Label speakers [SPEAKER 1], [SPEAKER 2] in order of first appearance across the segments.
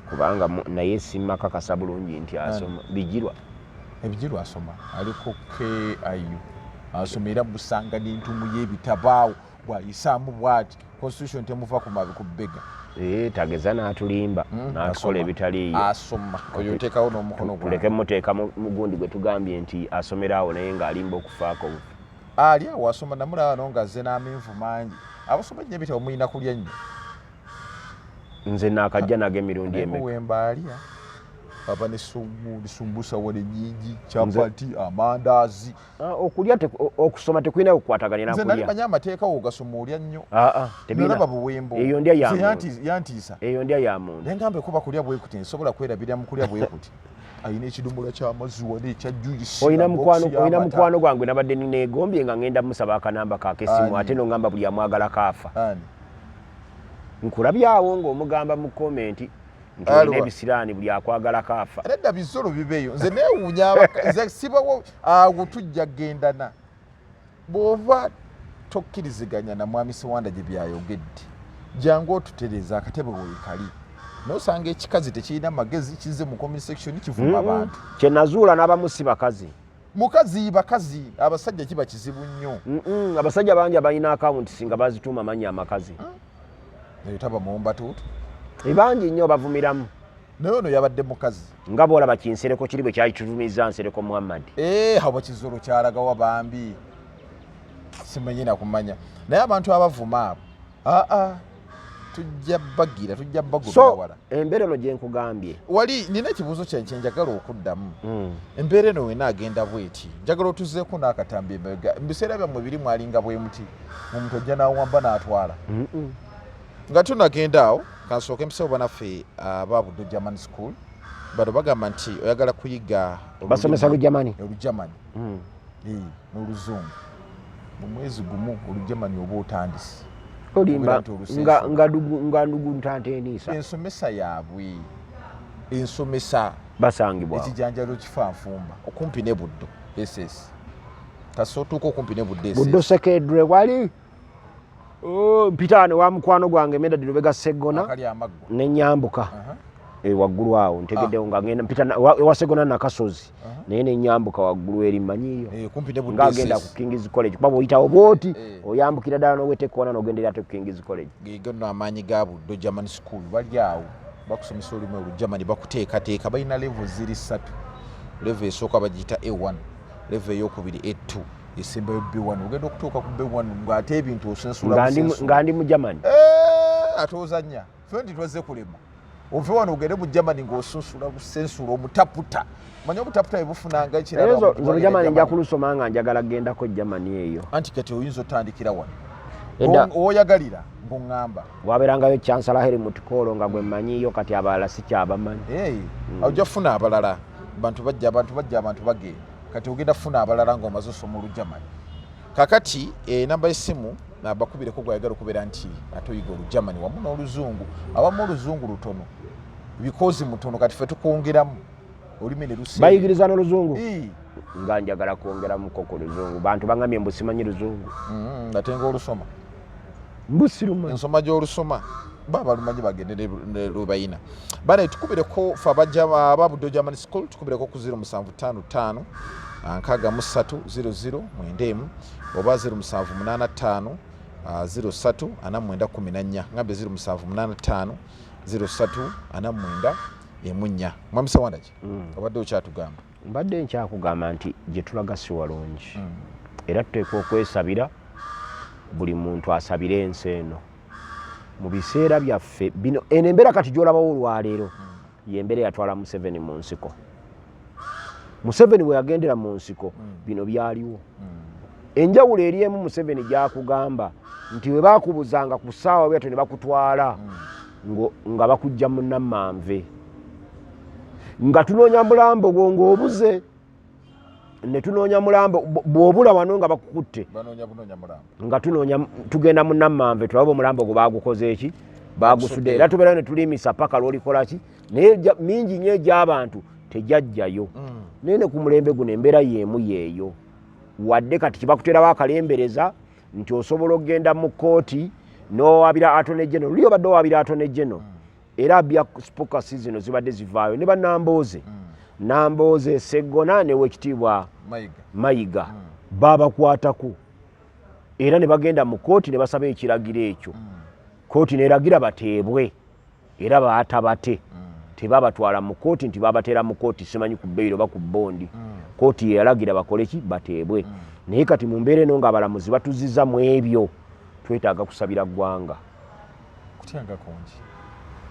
[SPEAKER 1] kubanga naye simakakasa bulungi nti asoma bijirwa
[SPEAKER 2] ebijirwa asoma aliko KIU asomera busanga n'entumu y'ebitabaawo bw'ayisaamu bw'ati constitution temuva ku mabi ku bbega
[SPEAKER 1] tageza n'atulimba n'akola ebitali
[SPEAKER 2] asoma oyo oteekawo n'omukono gwa
[SPEAKER 1] tuleke muteeka mugundi gwe tugambye nti asomera awo naye ng'alimba okufaako
[SPEAKER 2] ali awo asoma namulaba no ng'azze n'amenvu mangi abasoma nnyo ebitabo mulina kulya nnyo
[SPEAKER 1] nze naakajja nago emirundi
[SPEAKER 2] wemba alya aba ne sumbusa wale nyingi chapati amandaazi
[SPEAKER 1] okulya okusoma tekulina kukwataganira
[SPEAKER 2] kulya nze nali manya amateeka ogasoma olya nnyo
[SPEAKER 1] tebiraba
[SPEAKER 2] buwembo
[SPEAKER 1] eyo ndya
[SPEAKER 2] yantiisa
[SPEAKER 1] eyo ndya ya muntu
[SPEAKER 2] nengambe kuba kulya bwe kuti nsobola kwerabira mu kulya bwe kuti ayina ekidumula ky'amazzi wali ekya juice
[SPEAKER 1] oyina mukwano gwange nabadde neegombye nga ngenda musaba akanamba kakesimu ate nongamba buli amwagala kaafa nkulabyawo ng'omugamba mu komenti nti olina ebisiraani buli akwagala kaafa
[SPEAKER 2] nedda bisolo bibeeyo nze neewuunya nze sibawo awo tujja gendana bw'oba tokkiriziganya na mwami Sewanda gye byayogedde jangu otutereza akatebe weekali nosanga ekikazi tekirina magezi kize mu comment section kivuma abantu
[SPEAKER 1] kye nazuula n'abamu si bakazi
[SPEAKER 2] bakazi abasajja kiba kizibu nnyo
[SPEAKER 1] abasajja bangi abalina akawunti singa bazituuma amannya amakazi
[SPEAKER 2] eyo taba muwumba tuutu
[SPEAKER 1] bangi nnyo bavumiramu
[SPEAKER 2] naye ono yabadde mukazi
[SPEAKER 1] nga bwolaba kinsereko kiri bwe kyakitumiza nsereko Muhammad
[SPEAKER 2] hawa kizolo kyalagawa bambi simanyi na kumanya naye abantu abavuma abo tujja bagula wala
[SPEAKER 1] embeera eno gye nkugambye
[SPEAKER 2] wali nina ekibuuzo kyange njagala okuddamu embeera eno wena agenda bweti njagala otuzeeko n'akatambi emabega mubiseera byammwe biri mwalinga bwe muti omuntu ojja n'awamba n'atwala nga tunagenda awo kansooke mpiseo banaffe ababuddo German School bano bagamba nti oyagala kuyiga
[SPEAKER 1] basomesa olujamani
[SPEAKER 2] n'oluzungu mu mwezi gumu olujamani oba otandise
[SPEAKER 1] olimba nga ndugu ntanteniisa
[SPEAKER 2] ensomesa yaabwe ensomesa
[SPEAKER 1] basangibwa
[SPEAKER 2] ekijanjalo kifanfumba okumpi ne buddo SS kasootuuka okumpi ne buddo SS
[SPEAKER 1] buddo sekedre wali mpitaane wa mukwano gwange Medad Lubega Segona nenyambuka waggulu awo ntegeddewo nga ngenda mpita wa Segona nakasozi naye nenyambuka waggulu eri manyiyo ngagenda ku King's College kuba oyitawo bwoti oyambukira ddala n'owetekona n'ogenderera te ku King's College
[SPEAKER 2] gegono amaanyi ga buddo German School bali awo bakusomesa olulimi olujamani bakuteekateeka balina level ziri 3 level esooka bagiyita A1 level eyokubiri A2 esembayo B1 ogenda okutuuka ku B1 ng'ate ebintu osensula
[SPEAKER 1] nga ndi mu Germany
[SPEAKER 2] ate ozannya fe ndi twaze kulema ove wano ogende mu Germany ng'osunsula busensula omutaputa manya obutaputa ebufunanga ekirala
[SPEAKER 1] mu Germany nja kulusoma nga njagala gendako Germany eyo
[SPEAKER 2] anti kati oyinza otandikira wano oyagalira ng'oŋŋamba
[SPEAKER 1] wabeerangayo Chancellor Helmut Kohl nga gwe mmanyiyo kati abalala si kyabamanyi
[SPEAKER 2] ojja funa abalala abantu bajja abantu bagenda kati ogenda funa abalala ng'omaze osoma olujamani kakati namba y'essimu nabakubireko gwayagala okubeera nti ate oyiga olujamani wamu n'oluzungu abamu oluzungu lutono bikozi mutono kati ffe tukwongeramu olulimi ne lusi
[SPEAKER 1] bayigiriza n'oluzungu nga njagala kwongeramu koko luzungu bantu bangambye mbu simanyi luzungu
[SPEAKER 2] ate ng'olusoma
[SPEAKER 1] mbusiruma
[SPEAKER 2] ensoma gy'olusoma baba lumanyi bagende ne lubayina bana tukubireko fe ababuddo German School tukubireko ku 0755 6300 mwendemu oba 0785 03 ngambe 0785 03 emunya mwami Sewanda ki obadde okyatugamba
[SPEAKER 1] mbadde nkyakugamba nti gye tulaga si walungi era tuteekwa okwesabira buli muntu asabire ensi eno mu biseera byaffe bino eno embeera kati gy'olabawo olwaleero yembeera yatwala Museveni mu nsiko Museveni bwe yagendera mu nsiko bino byaliwo enjawulo eri emu Museveni gyakugamba nti we baakubuzanga ku ssaawa byato ne bakutwala nga bakujja mu Nammanve nga tunoonya mulambo gwo ng'obuze ne tunoonya mulambo bw'obula wano nga bakukutte nga tugenda mu Nammanve tulaba omulambo gwo baagukoze eki baagusudde era tubeerayo ne tulimisa paka lw'olikola ki naye mingi nnyo egy'abantu tejajjayo naye ne ku mulembe guno embeera y'emu yeeyo wadde kati kibakuterawo akalembereza nti osobola okgenda mu kooti n'owabira Attorney General luli obadde owabira Attorney General era bya spokers zino zibadde zivaayo ne banambooze Nambooze Seggona ne wekitiibwa Mayiga babakwatako era ne bagenda mu kooti ne basaba ekiragiro ekyo kooti neeragira bateebwe era baatabate tebabatwala mu kooti nti babateera mu kooti simanyi ku bbeiro oba ku bbondi kooti yalagira bakole ki bateebwe naye kati mu mbeera eno ng'abalamuzi batuzizza mu ebyo twetaaga kusabira ggwanga
[SPEAKER 2] kutyanga kungi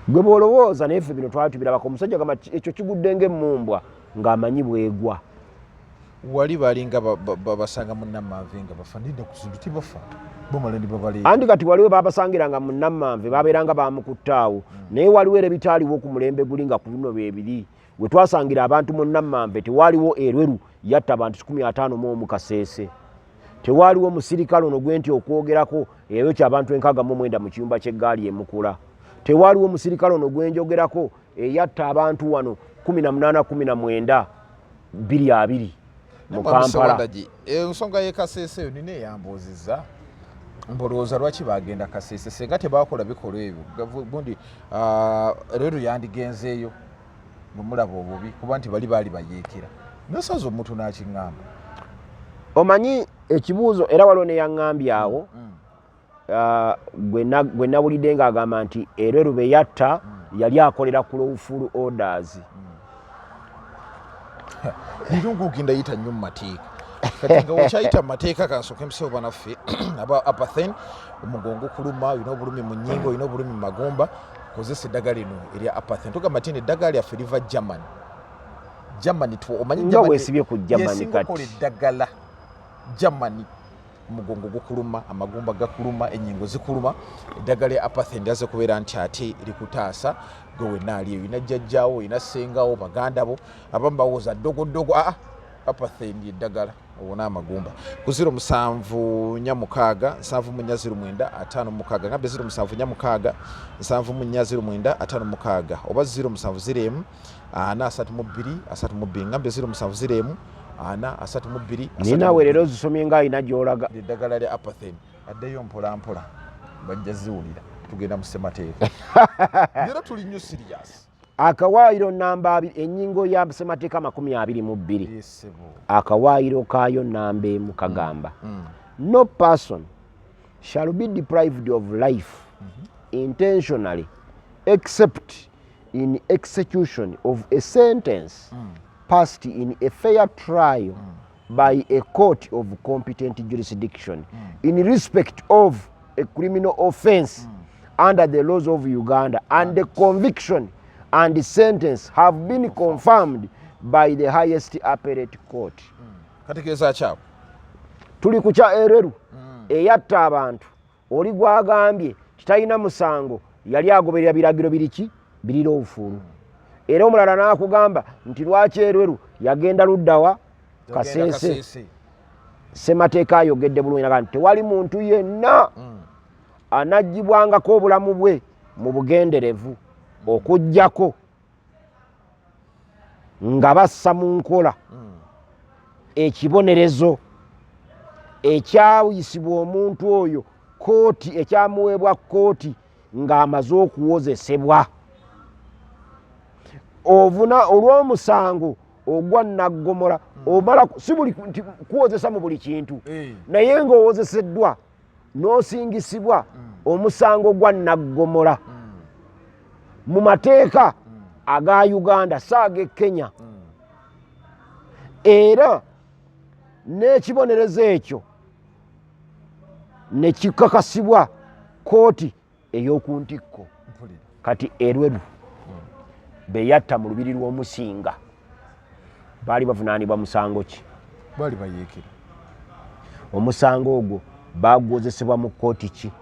[SPEAKER 1] gwe bw'olowooza naye ffe bino twali tubirabako omusajja gamba ekyo kigudde ng'emmumbwa ng'amanyi bwegwa
[SPEAKER 2] wali balinga babasanga munnammanve nga bafa ndidde ku kintu tibafa bomala ndi babaleeta
[SPEAKER 1] andi kati waliwo babasangiranga munnammanve babeeranga bamukuttaawo naye waliwo era bitaaliwo ku mulembe guli nga ku bino beebiri we twasangira abantu munnammanve tewaliwo erweru yatta abantu 51 Kaseese tewaliwo musirikale ono gwe nti okwogerako eyo ky'abantu 69 mu kiyumba ky'eggaali emukula tewaliwo musirikale ono gwe njogerako eyatta abantu wano 18-19 2 mu Kampala
[SPEAKER 2] ensonga y'e Kaseese eyo nina eyambuuzizza mbolowooza lwaki bagenda Kaseese senga tebakola bikolwa ebyo gundi leero yandigenzeeyo bwemulaba obubi kuba nti baali bayeekera nasaza omuntu n'akiŋŋamba
[SPEAKER 1] omanyi ekibuuzo era waliwo neyaŋŋambye awo gwe nawulidde ng'agamba nti erweru be yatta yali akolera ku lawful orders
[SPEAKER 2] ndunguginda yita nnyo mu mateeka kati nga wekyayita mu mateeka kansooka emusewo banaffe aba apathen omugongo kuluma olina obulumi mu nnyingo olina obulumi mu magumba kozesa eddagala lino erya apathen tugamba nti eddagala lyaffe liva Germany
[SPEAKER 1] nga weesibye ku Germany
[SPEAKER 2] kati eddagala Germany omugongo gukuluma amagumba gakuluma ennyingo zikuluma eddagala lya apathen lyaze kubeera nti ate likutaasa gwe wenna ali eyo ina jjajjaawo ina ssengawo baganda bo abamu bawooza ddogoddogo apathen eddagala owona amagumba ku 0746 74095 ngambe 0746 74095 oba 0704 432 ngambe 0704 432
[SPEAKER 1] ninawe leero zisomye nga alina gy'olaga
[SPEAKER 2] eddagala lya apathen addeyo mpolampola bajja ziwulira tugenda mu ssemateeka era tuli nnyo serious
[SPEAKER 1] akawaayiro namba 2 ennyingo ya ssemateeka 22 akawaayiro kaayo namba 1 kagamba no person shall be deprived of life intentionally except in execution of a sentence passed in a fair trial by a court of competent jurisdiction in respect of a criminal offence under the laws of Uganda and the conviction and the sentence have been confirmed by the highest appellate court.
[SPEAKER 2] Kategeeza kyabo
[SPEAKER 1] tuli ku kya erweru eyatta abantu oli gwagambye kitalina musango yali agoberera biragiro biriki birira obufulu era omulala n'akugamba nti lwaki erweru yagenda luddawa Kaseese ssemateeka ayogedde bulungi naga nti tewali muntu yenna anaggyibwangako obulamu bwe mu bugenderevu okuggyako nga bassa mu nkola ekibonerezo ekyayisibwa omuntu oyo kooti ekyamuweebwa kooti ng'amaze okuwozesebwa ovuna olw'omusango ogwa Naggomola omala si buli kuwozesa mu buli kintu naye ng'owozeseddwa n'osingisibwa omusango gwa Naggomola mu mateeka aga Uganda saaga Kenya era n'ekibonerezo ekyo ne kikakasibwa kooti ey'oku ntikko kati erweru be yatta mu lubiri lw'omusinga baali bavunaanibwa musango ki
[SPEAKER 2] baali bayeekera
[SPEAKER 1] omusango ogwo bagwozesebwa mu kooti ki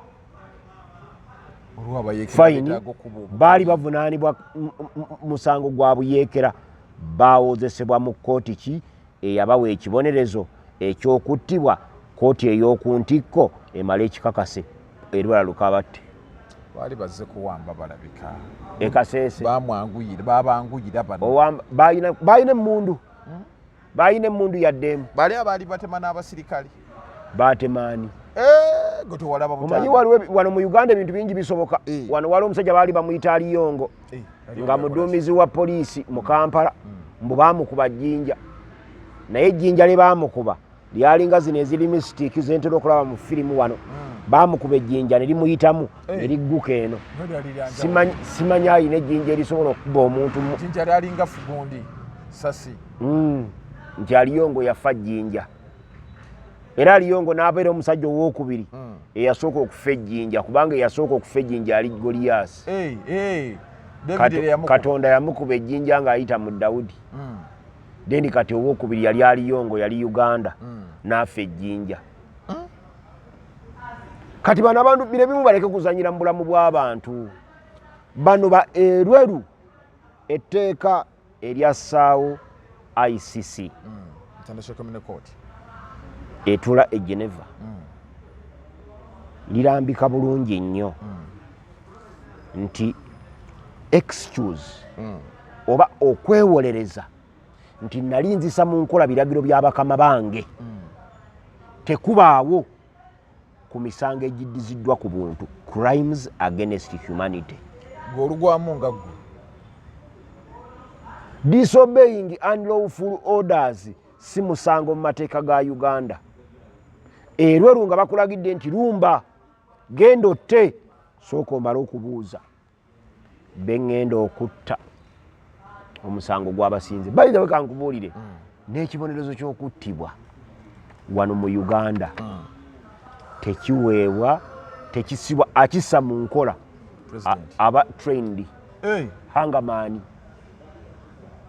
[SPEAKER 2] fine
[SPEAKER 1] baali bavunaanibwa musango gwa buyeekera bawozesebwa mu kooti ki eyabawa ekibonerezo ekyokuttibwa kooti ey'oku ntikko emala ekikakase erwala lukabatte
[SPEAKER 2] baali bazze kuwamba balabika
[SPEAKER 1] e Kaseese
[SPEAKER 2] babanguyira
[SPEAKER 1] bano balina emmundu balina emmundu yaddeemu
[SPEAKER 2] bali abaali batema n'abasirikale
[SPEAKER 1] batemaani omanyi waliwo wano mu Uganda ebintu bingi bisoboka. Wano waliwo omusajja baali bamuyita Aliyongo nga muduumizi wa poliisi mu Kampala mbu baamukuba jjinja, naye ejjinja lye baamukuba lyalinga zino ezirimu sitiiki zentera okulaba mu firimu wano. Baamukuba ejjinja ne limuyitamu ne ligguka eno. Simanyi alina ejjinja erisobola okukuba omuntu nti Aliyongo yafa jjinja. Era Aliyongo n'abeera omusajja owookubiri eyasooka okufa ejjinja, kubanga eyasooka okufa ejjinja ali Goliath. Katonda yamukuba ejjinja ng'ayita mu Dawudi. Then kati owookubiri yali Aliyongo, yali Uganda n'afa ejjinja. Kati bano abantu bire bimu baleke kuzanyira mu bulamu bw'abantu. Bano ba Erweru etteeka eryassaawo ICC
[SPEAKER 2] International Criminal Court
[SPEAKER 1] etula e Geneva lirambika bulungi nnyo nti excuse oba okwewolereza nti nali nzisa mu nkola biragiro bya bakama bange tekubaawo ku misango egiddiziddwa ku buntu, crimes against humanity.
[SPEAKER 2] Golugwamu nga gwe
[SPEAKER 1] disobeying unlawful orders si musango mu mateeka ga Uganda. Erweru nga bakulagidde nti lumba genda otte sooka omala okubuuza bengenda okutta omusango gw'abasinze. Bayinza wekankubuulire n'ekibonerezo ky'okuttibwa wano mu Uganda tekiweebwa tekisibwa akissa mu nkola aba trained hangamaani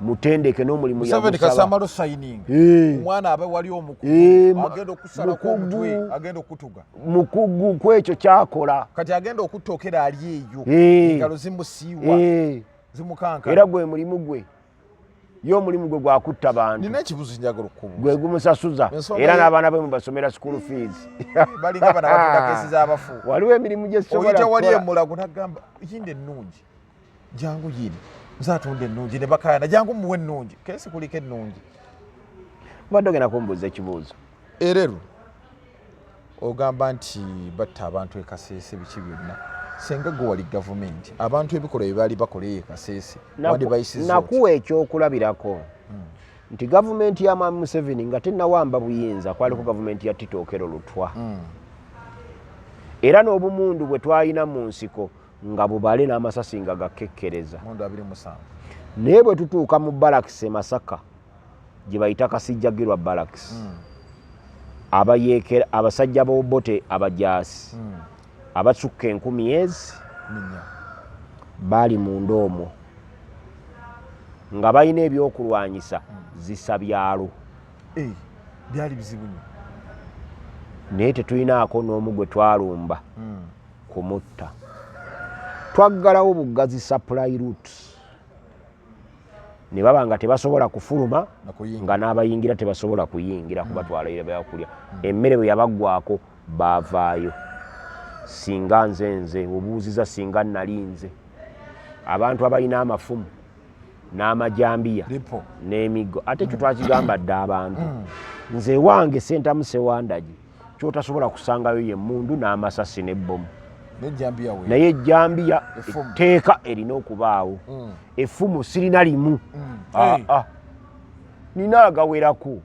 [SPEAKER 1] mutendeke n'omulimu
[SPEAKER 2] yamusaba omwana abe wali omukulu agenda okusalako omutwe agenda okutuga
[SPEAKER 1] mukugu kwekyo kyakola
[SPEAKER 2] kati agenda okutookera ali eyo engalo zimusiiwa zimukanka
[SPEAKER 1] era gwe mulimu gwe y'omulimu gwe gwakutta bantu.
[SPEAKER 2] Nina ekibuzo njagala okubuuza
[SPEAKER 1] gwe gumusasuza era n'abaana be mubasomera school fees
[SPEAKER 2] balinga bana batunda kesi z'abafu.
[SPEAKER 1] Waliwo emirimu gye sobola
[SPEAKER 2] oyita wali emulago n'agamba yinde ennungi jangu yini nzatunda ennungi ne bakayana jangu muwe ennungi kesi kuliko ennungi.
[SPEAKER 1] Badde ogenda kumbuuza ekibuuzo.
[SPEAKER 2] Erero ogamba nti batta abantu e Kasese biki byonna senga gwe wali gavumenti abantu ebikola bye baali bakola e Kasese wandi bayisiza
[SPEAKER 1] nakuwa ekyokulabirako nti gavumenti ya Mwami Museveni nga tennawamba buyinza kwaliko gavumenti ya Tito Okello Lutwa era n'obumundu bwe twalina mu nsiko nga bubale n'amasasi nga gakekkereza naye bwe tutuuka mu Barracks e Masaka gye bayita Kasijjagirwa Barracks abayeekera abasajja b'obote abajaasi abasukka 10,000 baali munda omwo nga balina ebyokulwanyisa zisa byalo
[SPEAKER 2] byali bizibu nnyo
[SPEAKER 1] naye tetulinaako n'omu gwe twalumba kumutta. Twaggalawo buggazi supply route ne baba nga tebasobola kufuluma nga n'abayingira tebasobola kuyingira kubatwala byakulya. Emmere bwe yabaggwako baavaayo. Singa nze obuuziza singa nalinze abantu abalina amafumu n'amajambiya n'emigo ate ekyo twakigamba dde abantu nze wange Sentamu Sewandagi kyotasobola kusangayo ye mundu n'amasasi n'ebbomu naye ejjambiya etteeka erina okubaawo. Effumu sirina limu nina agawerako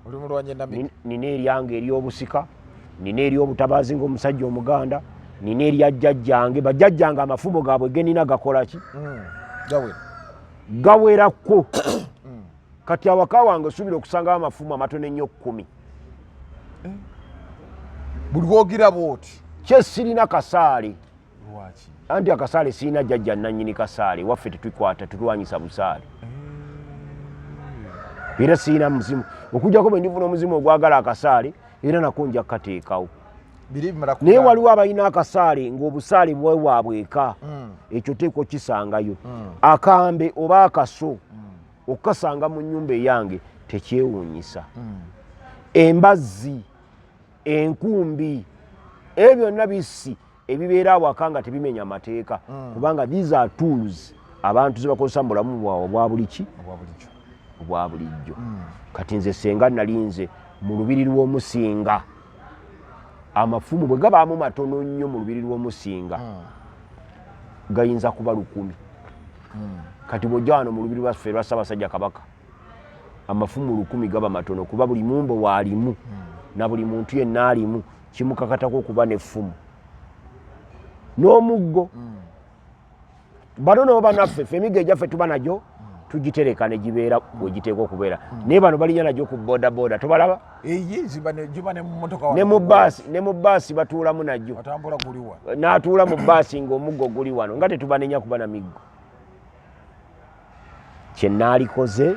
[SPEAKER 1] nina eryanga ery'obusika nina ery'obutabaazi ng'omusajja Omuganda nina erya jjajjange bajjajjange amafumo gaabwe genina gakola ki gawerako kati awaka wange osuubira okusangawo amafumu amatono ennyo 10
[SPEAKER 2] buli bwogira bwoti
[SPEAKER 1] kye sirina kasaale anti akasaale sirina jjajja nannyini kasaale waffe tetukwata tulwanyisa busaale era sirina muzimu okujjako bwe ndifuna omuzimu ogwagala akasaale era nako nja kukateekawo. Naye waliwo abalina akasaale ng'obusaale bwewabweka ekyo teeko kisangayo akambe oba akaso okukasanga mu nnyumba eyange tekyewuunyisa. Embazzi enkumbi ebyo byonna bisi ebibeera awaka nga tebimenya mateeka kubanga these are tools abantu ze bakozesa mu bulamu bwabwe obwa bulijjo. Kati nze senga nalinze mu lubiri lw'omusinga amafumu bwe gabaamu matono nnyo mu lubiri lw'omusinga gayinza kuba 1000 kati bw'ojja wano mu lubiri lwaffe lwa Ssaabasajja Kabaka amafumu 1000 gaba matono kuba buli mumbo waalimu na buli muntu yenna alimu kimukakatako okuba n'effumu n'omuggo bano n'oba naffe ffe emigga egyaffe tuba nagyo tugitereka ne gibeera bwe giteekwa okubeera naye bano balinya nagyo ku bodaboda tobalaba ne mu baasi batuulamu nagyo n'atuula mu baasi ng'omuggo guli wano nga tetubanenya kuba na miggo kye naalikoze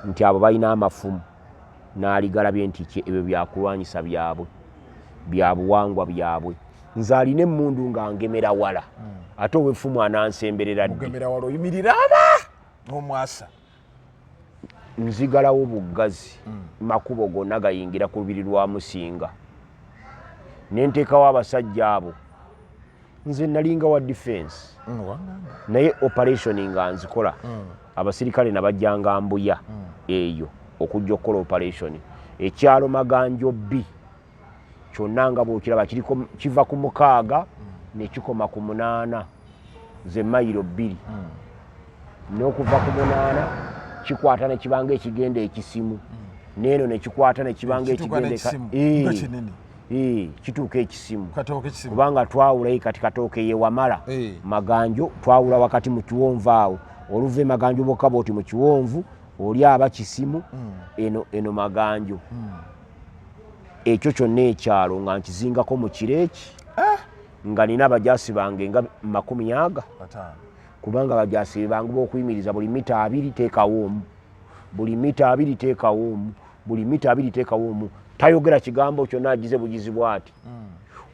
[SPEAKER 1] nti abo balina amafumu n'aligalabye nti ebyo byakulwanyisa byabwe bya buwangwa byabwe nze alina emmundu nga ngemera wala ate ow'effumu anansemberera
[SPEAKER 2] ddi oyimirira aba n'omwasa
[SPEAKER 1] nzigalawo buggazi makubo gonna gayingira ku lubiri lwa Musinga ne nteekawo abasajja abo nze nalinga wa defense naye operation nga nzikola abasirikale nabajjanga Mbuya eyo okujja okukola operation ekyalo Maganjo B kyonna nga bw'okiraba kiva ku 6 ne kikoma ku 8 ze mayiro 2 n'okuva ku 8 kikwata ne kibanga ekigenda ekisimu neeno ne kikwata ne kibanga ekigenda kituuka ekisimu kubanga twawulayo kati Katooke ye Wamala Maganjo twawula wakati mu kiwonvu awo oluva Maganjo bokka bwoti mu kiwonvu oli aba kisimu eno Maganjo ekyo kyonna ekyalo nga nkizingako mu kireki nga nina abajaasi bange nga 50 kubanga abajaasi bange b'okuyimiriza buli mita 2 teekawo omu buli mita 2 teekawo omu buli mita 2 teekawo omu tayogera kigambo kyonna agize bugizi bw'ati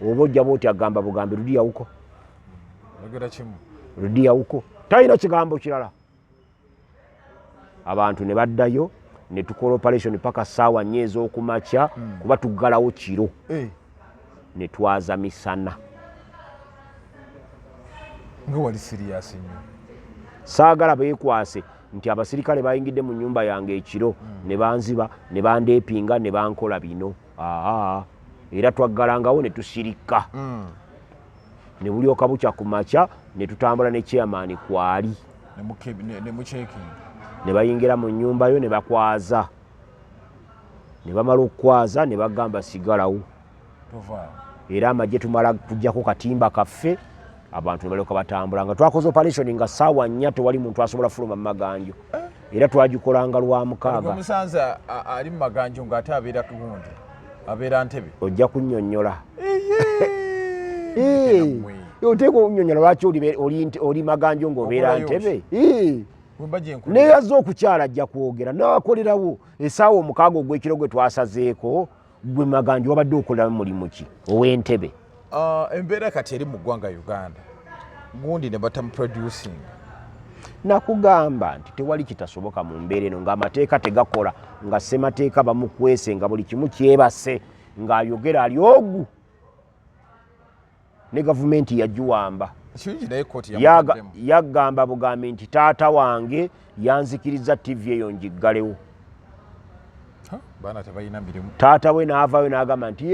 [SPEAKER 1] oba ojja bw'oti agamba bugambe ludi yawuko ludi yawuko talina kigambo kirala abantu ne baddayo ne tukola operation paka ssaawa 4 ez'okumakya kuba tuggalawo kiro ne twaza misana
[SPEAKER 2] nga wali serious nnyo
[SPEAKER 1] saagala beekwase nti abasirikale bayingidde mu nnyumba yange ekiro ne banziba ne bandeepinga ne bankola bino era twaggalangawo ne tusirika ne bulyoka bukya ku makya ne tutambula ne chairman kwali ne bayingira mu nnyumba yo ne bakwaza ne bamala okukwaza ne bagamba sigalawo era amagye tumala kujjako katimba kaffe abantu ne balyoka batambula nga twakoze operation nga ssaawa 4 tewali muntu asobola fuluma mu Maganjo era twagikolanga lwa 6
[SPEAKER 2] omusanza ali mu Maganjo ng'ate abeera kugundi abeera Ntebe
[SPEAKER 1] ojja kunnyonnyola oteeka okunnyonnyola lwaki oli Maganjo ng'obeera Ntebe naye yazze okukyala ajja kwogera n'akolerawo essaawa 6 ogw'ekiro gwe twasazeeko gwe Maganjo wabadde okoleramu mulimu ki ow'Entebe
[SPEAKER 2] embeera kati eri mu ggwanga Uganda gundi ne batamuproducing
[SPEAKER 1] nakugamba nti tewali kitasoboka mu mbeera eno ng'amateeka tegakola nga ssemateeka bamukwese nga buli kimu kyebase ng'ayogera ali ogu ne gavumenti yagiwamba yaggamba bugambi nti taata wange yanzikiriza TV eyo ngiggalewo taata we n'avaayo n'agamba nti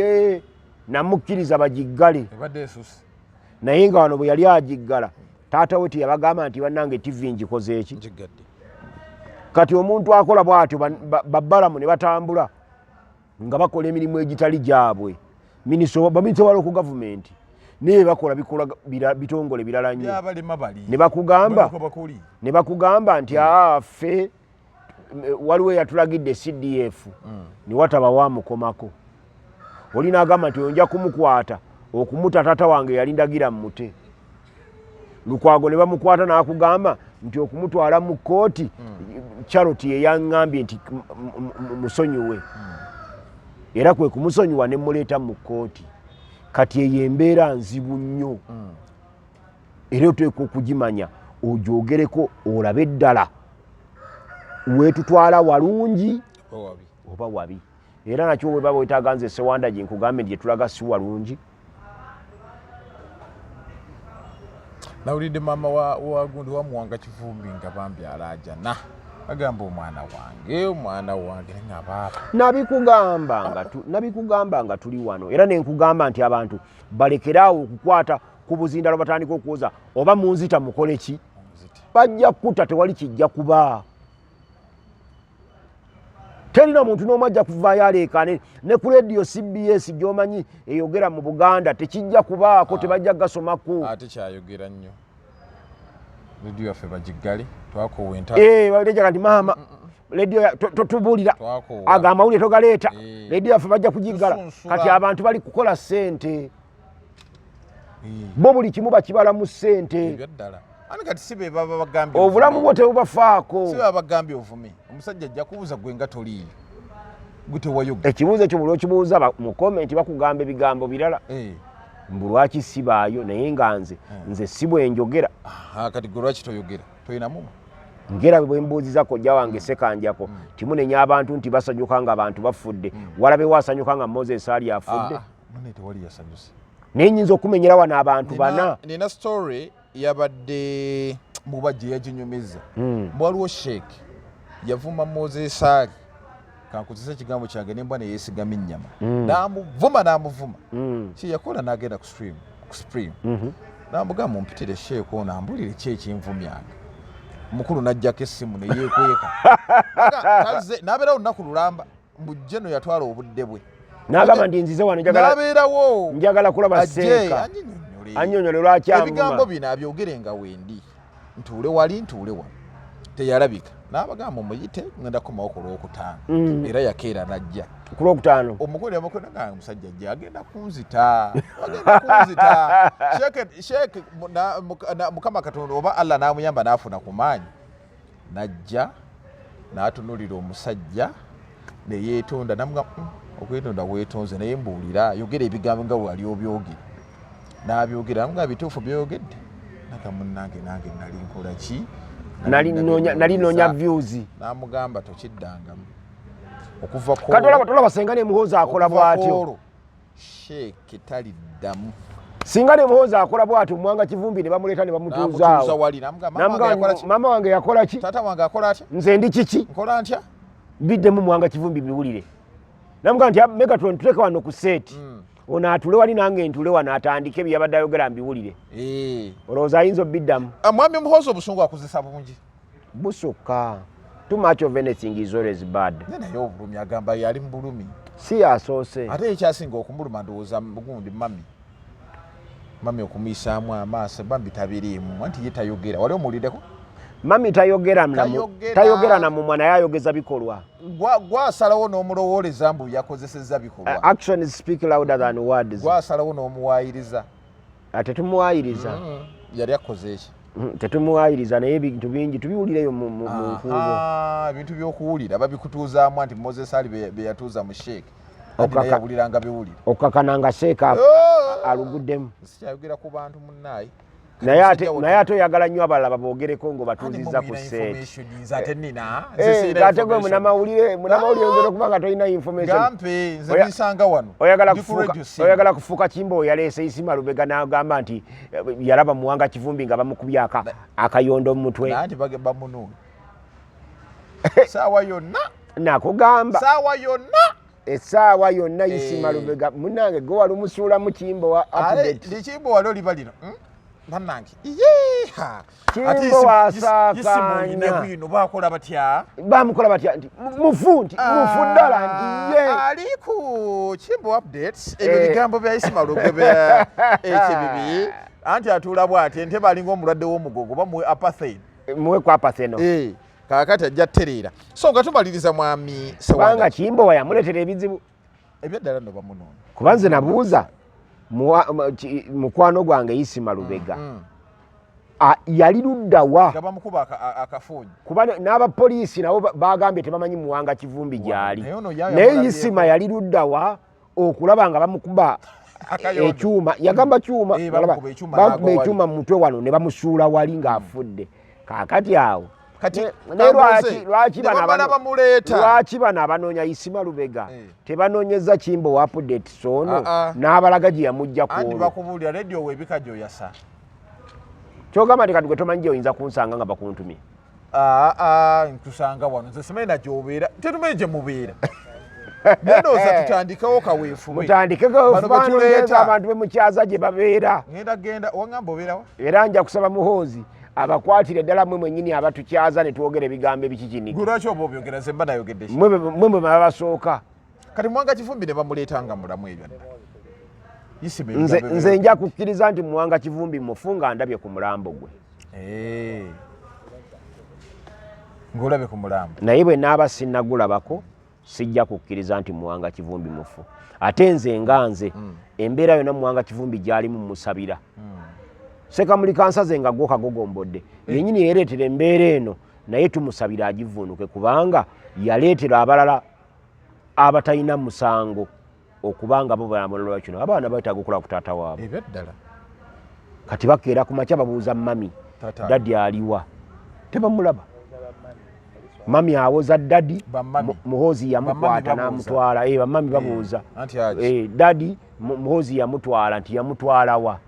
[SPEAKER 1] namukkiriza bagiggale naye nga wano bwe yali agiggala taata we teyabagamba nti bannange TV ngikoze eki kati omuntu akola bw'atyo babbalamu ne batambula nga bakola emirimu egitali gyabwe baminisita baloku gavumenti naye bakola bitongole birala nnyo ne bakugamba nti ffe waliwo eyatulagidde CDF ne wataba wamukomako oli n'agamba nti onja kumukwata okumuta taata wange yali ndagira mmute Lukwago ne bamukwata n'akugamba nti okumutwala mu kkooti Charity yeyaŋŋambye nti musonyiwe era kwe kumusonyiwa ne muleeta mu kkooti kati eyo embeera nzibu nnyo era oteekwa okugimanya ogyogereko olabe eddala weetutwala walungi oba wabi era nakyo bwe baba wetaaga nze Sewanda gye nkugambe nti gye tulaga si walungi.
[SPEAKER 2] Nawulidde maama wa gundi wa Muwanga Kivumbi nga bambi alaajana agamba omwana wange nga baaba
[SPEAKER 1] nabikugamba nga tuli wano era nenkugamba nti abantu balekeraawo okukwata ku buzindalo batandika okuwoza oba munzita mukole ki bajja kutta tewali kijja kuba terina muntu n'omu ajja kuvaayo aleekaane ne ku radio CBS gy'omanyi eyogera mu Buganda tekijja kubaako tebajja gasomako
[SPEAKER 2] ate kyayogera nnyo radio yaffe bagiggale twakoowenta
[SPEAKER 1] balejaga nti maama radio totubuulira aga amawulire togaleeta radio yaffe bajja kugiggala kati abantu bali kukola ssente bo buli kimu bakibala mu ssente obulamu bwo tebubafaako
[SPEAKER 2] si baba bagambye ovume omusajja ajja kubuuza gwe nga toliiyo gute wayoga
[SPEAKER 1] ekibuuzo ekyo buli okibuuza mu komenti bakugamba ebigambo birala mbu lwaki sibaayo naye nga nze si bwe njogera
[SPEAKER 2] kati gwe lwaki toyogera toyinamu
[SPEAKER 1] ngera bwe mbuuziza kojja wange sekanjako timunenya abantu nti basanyuka nga abantu bafudde walabe wasanyuka nga Moses ali afudde
[SPEAKER 2] mune tewali yasanyuse
[SPEAKER 1] naye nyinza okumenyera wano abantu bana
[SPEAKER 2] nina story yabadde mubajje yaginyumiza waliwo sheek yavuma Moses ali kankuzisa ekigambo kyange nembwa ne yeesigama ennyama namuvuma ki yakola n'agenda ku stream namugamba mumpitire sheek ono ambulire ki ekinvumyanga mukulu n'ajjako essimu ne yeekweka n'abeerawo lunaku lulamba mbujjeno yatwala obudde bwe
[SPEAKER 1] n'agamba nti nzize wano
[SPEAKER 2] n'abeerawo
[SPEAKER 1] njagala kulaba seeka annyonnyole lwaki amvuma
[SPEAKER 2] ebigambo bino abyogere nga wendi ntuule wali teyalabika n'abagamba muyite ngenda kukomawo ku Lwokutaano era yakeera najja
[SPEAKER 1] ku Lwokutaano
[SPEAKER 2] omugole nga musajja ajja agenda kunzita sheeke Mukama Katonda oba Allah n'amuyamba n'afuna ku maanyi najja n'atunulira omusajja ne yeetonda namugamba okwetonda weetonze naye mbuulira yogera ebigambo nga wali obyogere n'abyogera nga bituufu byogedde nagamunange nange nali nkola ki
[SPEAKER 1] nali noonya views
[SPEAKER 2] n'amugamba tokiddangamu okuva
[SPEAKER 1] katolaba senga ne muhoozi akola bw'atyo
[SPEAKER 2] sheeke taliddamu
[SPEAKER 1] singa ne muhoozi akola bw'atyo Mwanga Kivumbi ne bamuleeta ne bamutuuzaawo maama wange yakola ki
[SPEAKER 2] taata wange akola atya
[SPEAKER 1] nze ndi kiki
[SPEAKER 2] nkola ntya
[SPEAKER 1] biddemu Mwanga Kivumbi biwulire namuga nti Megatron tuleke wano ku seeti ono atule wali nange ntule wano atandike byabadde ayogera mbiwulire olowooza ayinza obiddamu
[SPEAKER 2] mwami omuhoozi obusungu akuzisa bungi
[SPEAKER 1] busukka too much of anything is always bad
[SPEAKER 2] naye obulumi agamba yali mu bulumi
[SPEAKER 1] si yasoose
[SPEAKER 2] ate ekyasinga okumuluma ndowooza gundi mami okumuyisaamu amaaso bambi tabiriimu anti ye tayogera wali omuwuliddeko
[SPEAKER 1] mami tayogera na mumwa naye ayogeza bikolwa
[SPEAKER 2] gwasalawo n'omulowooleza mbu yakozesezza bikolwa
[SPEAKER 1] actions speak louder than words
[SPEAKER 2] gwasalawo n'omuwaayiriza
[SPEAKER 1] ate tumuwaayiriza
[SPEAKER 2] yali akoze eki
[SPEAKER 1] tetumuwaayiriza naye ebintu bingi tubiwulireyo mu nkuubo
[SPEAKER 2] ebintu by'okuwulira babikutuuzaamu anti Moses ali be yatuuza mu sheeke yawuliranga biwulire
[SPEAKER 1] okakananga seeka aluguddemu
[SPEAKER 2] sikyayogera ku bantu munnaayi
[SPEAKER 1] naye ate oyagala nnyo abalala baboogereko ng'obatuuzizza ku seeti ate gwe munamawulire oyongera okuba nga tolina information oyagala kufuuka Kimbo oyaleese Isima Lubega n'agamba nti yalaba Mwanga Kivumbi nga bamukubye akayondo mu mutwe
[SPEAKER 2] anti bamunuuna saawa yonna
[SPEAKER 1] nakugamba essaawa yonna Isima Lubega munnange gwe wali omusuulamu Kimbo wa update
[SPEAKER 2] Kimbo wali oliba lino bannange
[SPEAKER 1] Kimbo wasaakaanya
[SPEAKER 2] bino bakola batya
[SPEAKER 1] bamukola batya nti mufu ddala nti ye
[SPEAKER 2] ali ku Kimbo updates ebyo bigambo bya Isima Lubega ekibibi anti atuula bw'ati entebe alinga omulwadde w'omugogo bamuwe apathaid
[SPEAKER 1] muwe ku apatheno
[SPEAKER 2] kaakati ajja ttereera so nga tumaliriza mwami
[SPEAKER 1] kubanga Kimbo wayamuleetera ebizibu
[SPEAKER 2] ebyaddala nno bamunoona
[SPEAKER 1] kuba nze nabuuza mukwano gwange Isima Lubega yali luddawa
[SPEAKER 2] bamukuba akafuunyi
[SPEAKER 1] kuba n'abapoliisi nabo bagambye tebamanyi Mwanga Kivumbi gyali naye Isima yali luddawa okulaba nga bamukuba ekyuma yagamba kyuma bamukuba ekyuma mu mutwe wano ne bamusuula wali ng'afudde kaakati awo lwaki bano abanoonya Isima Lubega tebanoonyeza Kimbo wa update sono n'abalaga gye yamujja
[SPEAKER 2] kubakubuulira radio weebika gy'oyasa
[SPEAKER 1] kyogamba nti kati gwe tomanyi gye oyinza kunsanga nga bakuntumye
[SPEAKER 2] ntusanga wano nze simanyi nagyobeera tetumanyi gye mubeera nendooza tutandikewo kaweefube
[SPEAKER 1] mutandikeko kaweefube abantu bemukyaza gye babeera
[SPEAKER 2] genda wagamba obeerawo
[SPEAKER 1] era nja kusaba muhoozi abakwatire ddala mwe mwennyini abatukyaza ne twogera ebigambo ebikikini
[SPEAKER 2] lwaki oba obyogera ze mba nayogedde
[SPEAKER 1] mwe mwe babasooka
[SPEAKER 2] kati Muwanga Kivumbi ne bamuleetanga mulamu ebyo
[SPEAKER 1] nze nja kukkiriza nti Muwanga Kivumbi mufu nga ndabye ku mulambo gwe
[SPEAKER 2] ng'olabye ku mulambo
[SPEAKER 1] naye bwe naaba sinnagulabako sijja kukkiriza nti Muwanga Kivumbi mufu ate nze nga nze embeera yonna Muwanga Kivumbi gy'alimu musabira Sekamuli Kansaze nga gwo kagogombodde yennyini yereetera embeera eno naye tumusabira agivuunuke kubanga yaleetera abalala abatalina musango okubanga bo balamulwa kino abaana beetaaga okukola ku taata waabwe
[SPEAKER 2] ebyo ddala
[SPEAKER 1] kati bakeera ku makya babuuza mami dadi aliwa tebamulaba mami awoza dadi muhoozi yamukwata n'amutwala bamami babuuza dadi muhoozi yamutwala nti yamutwala wa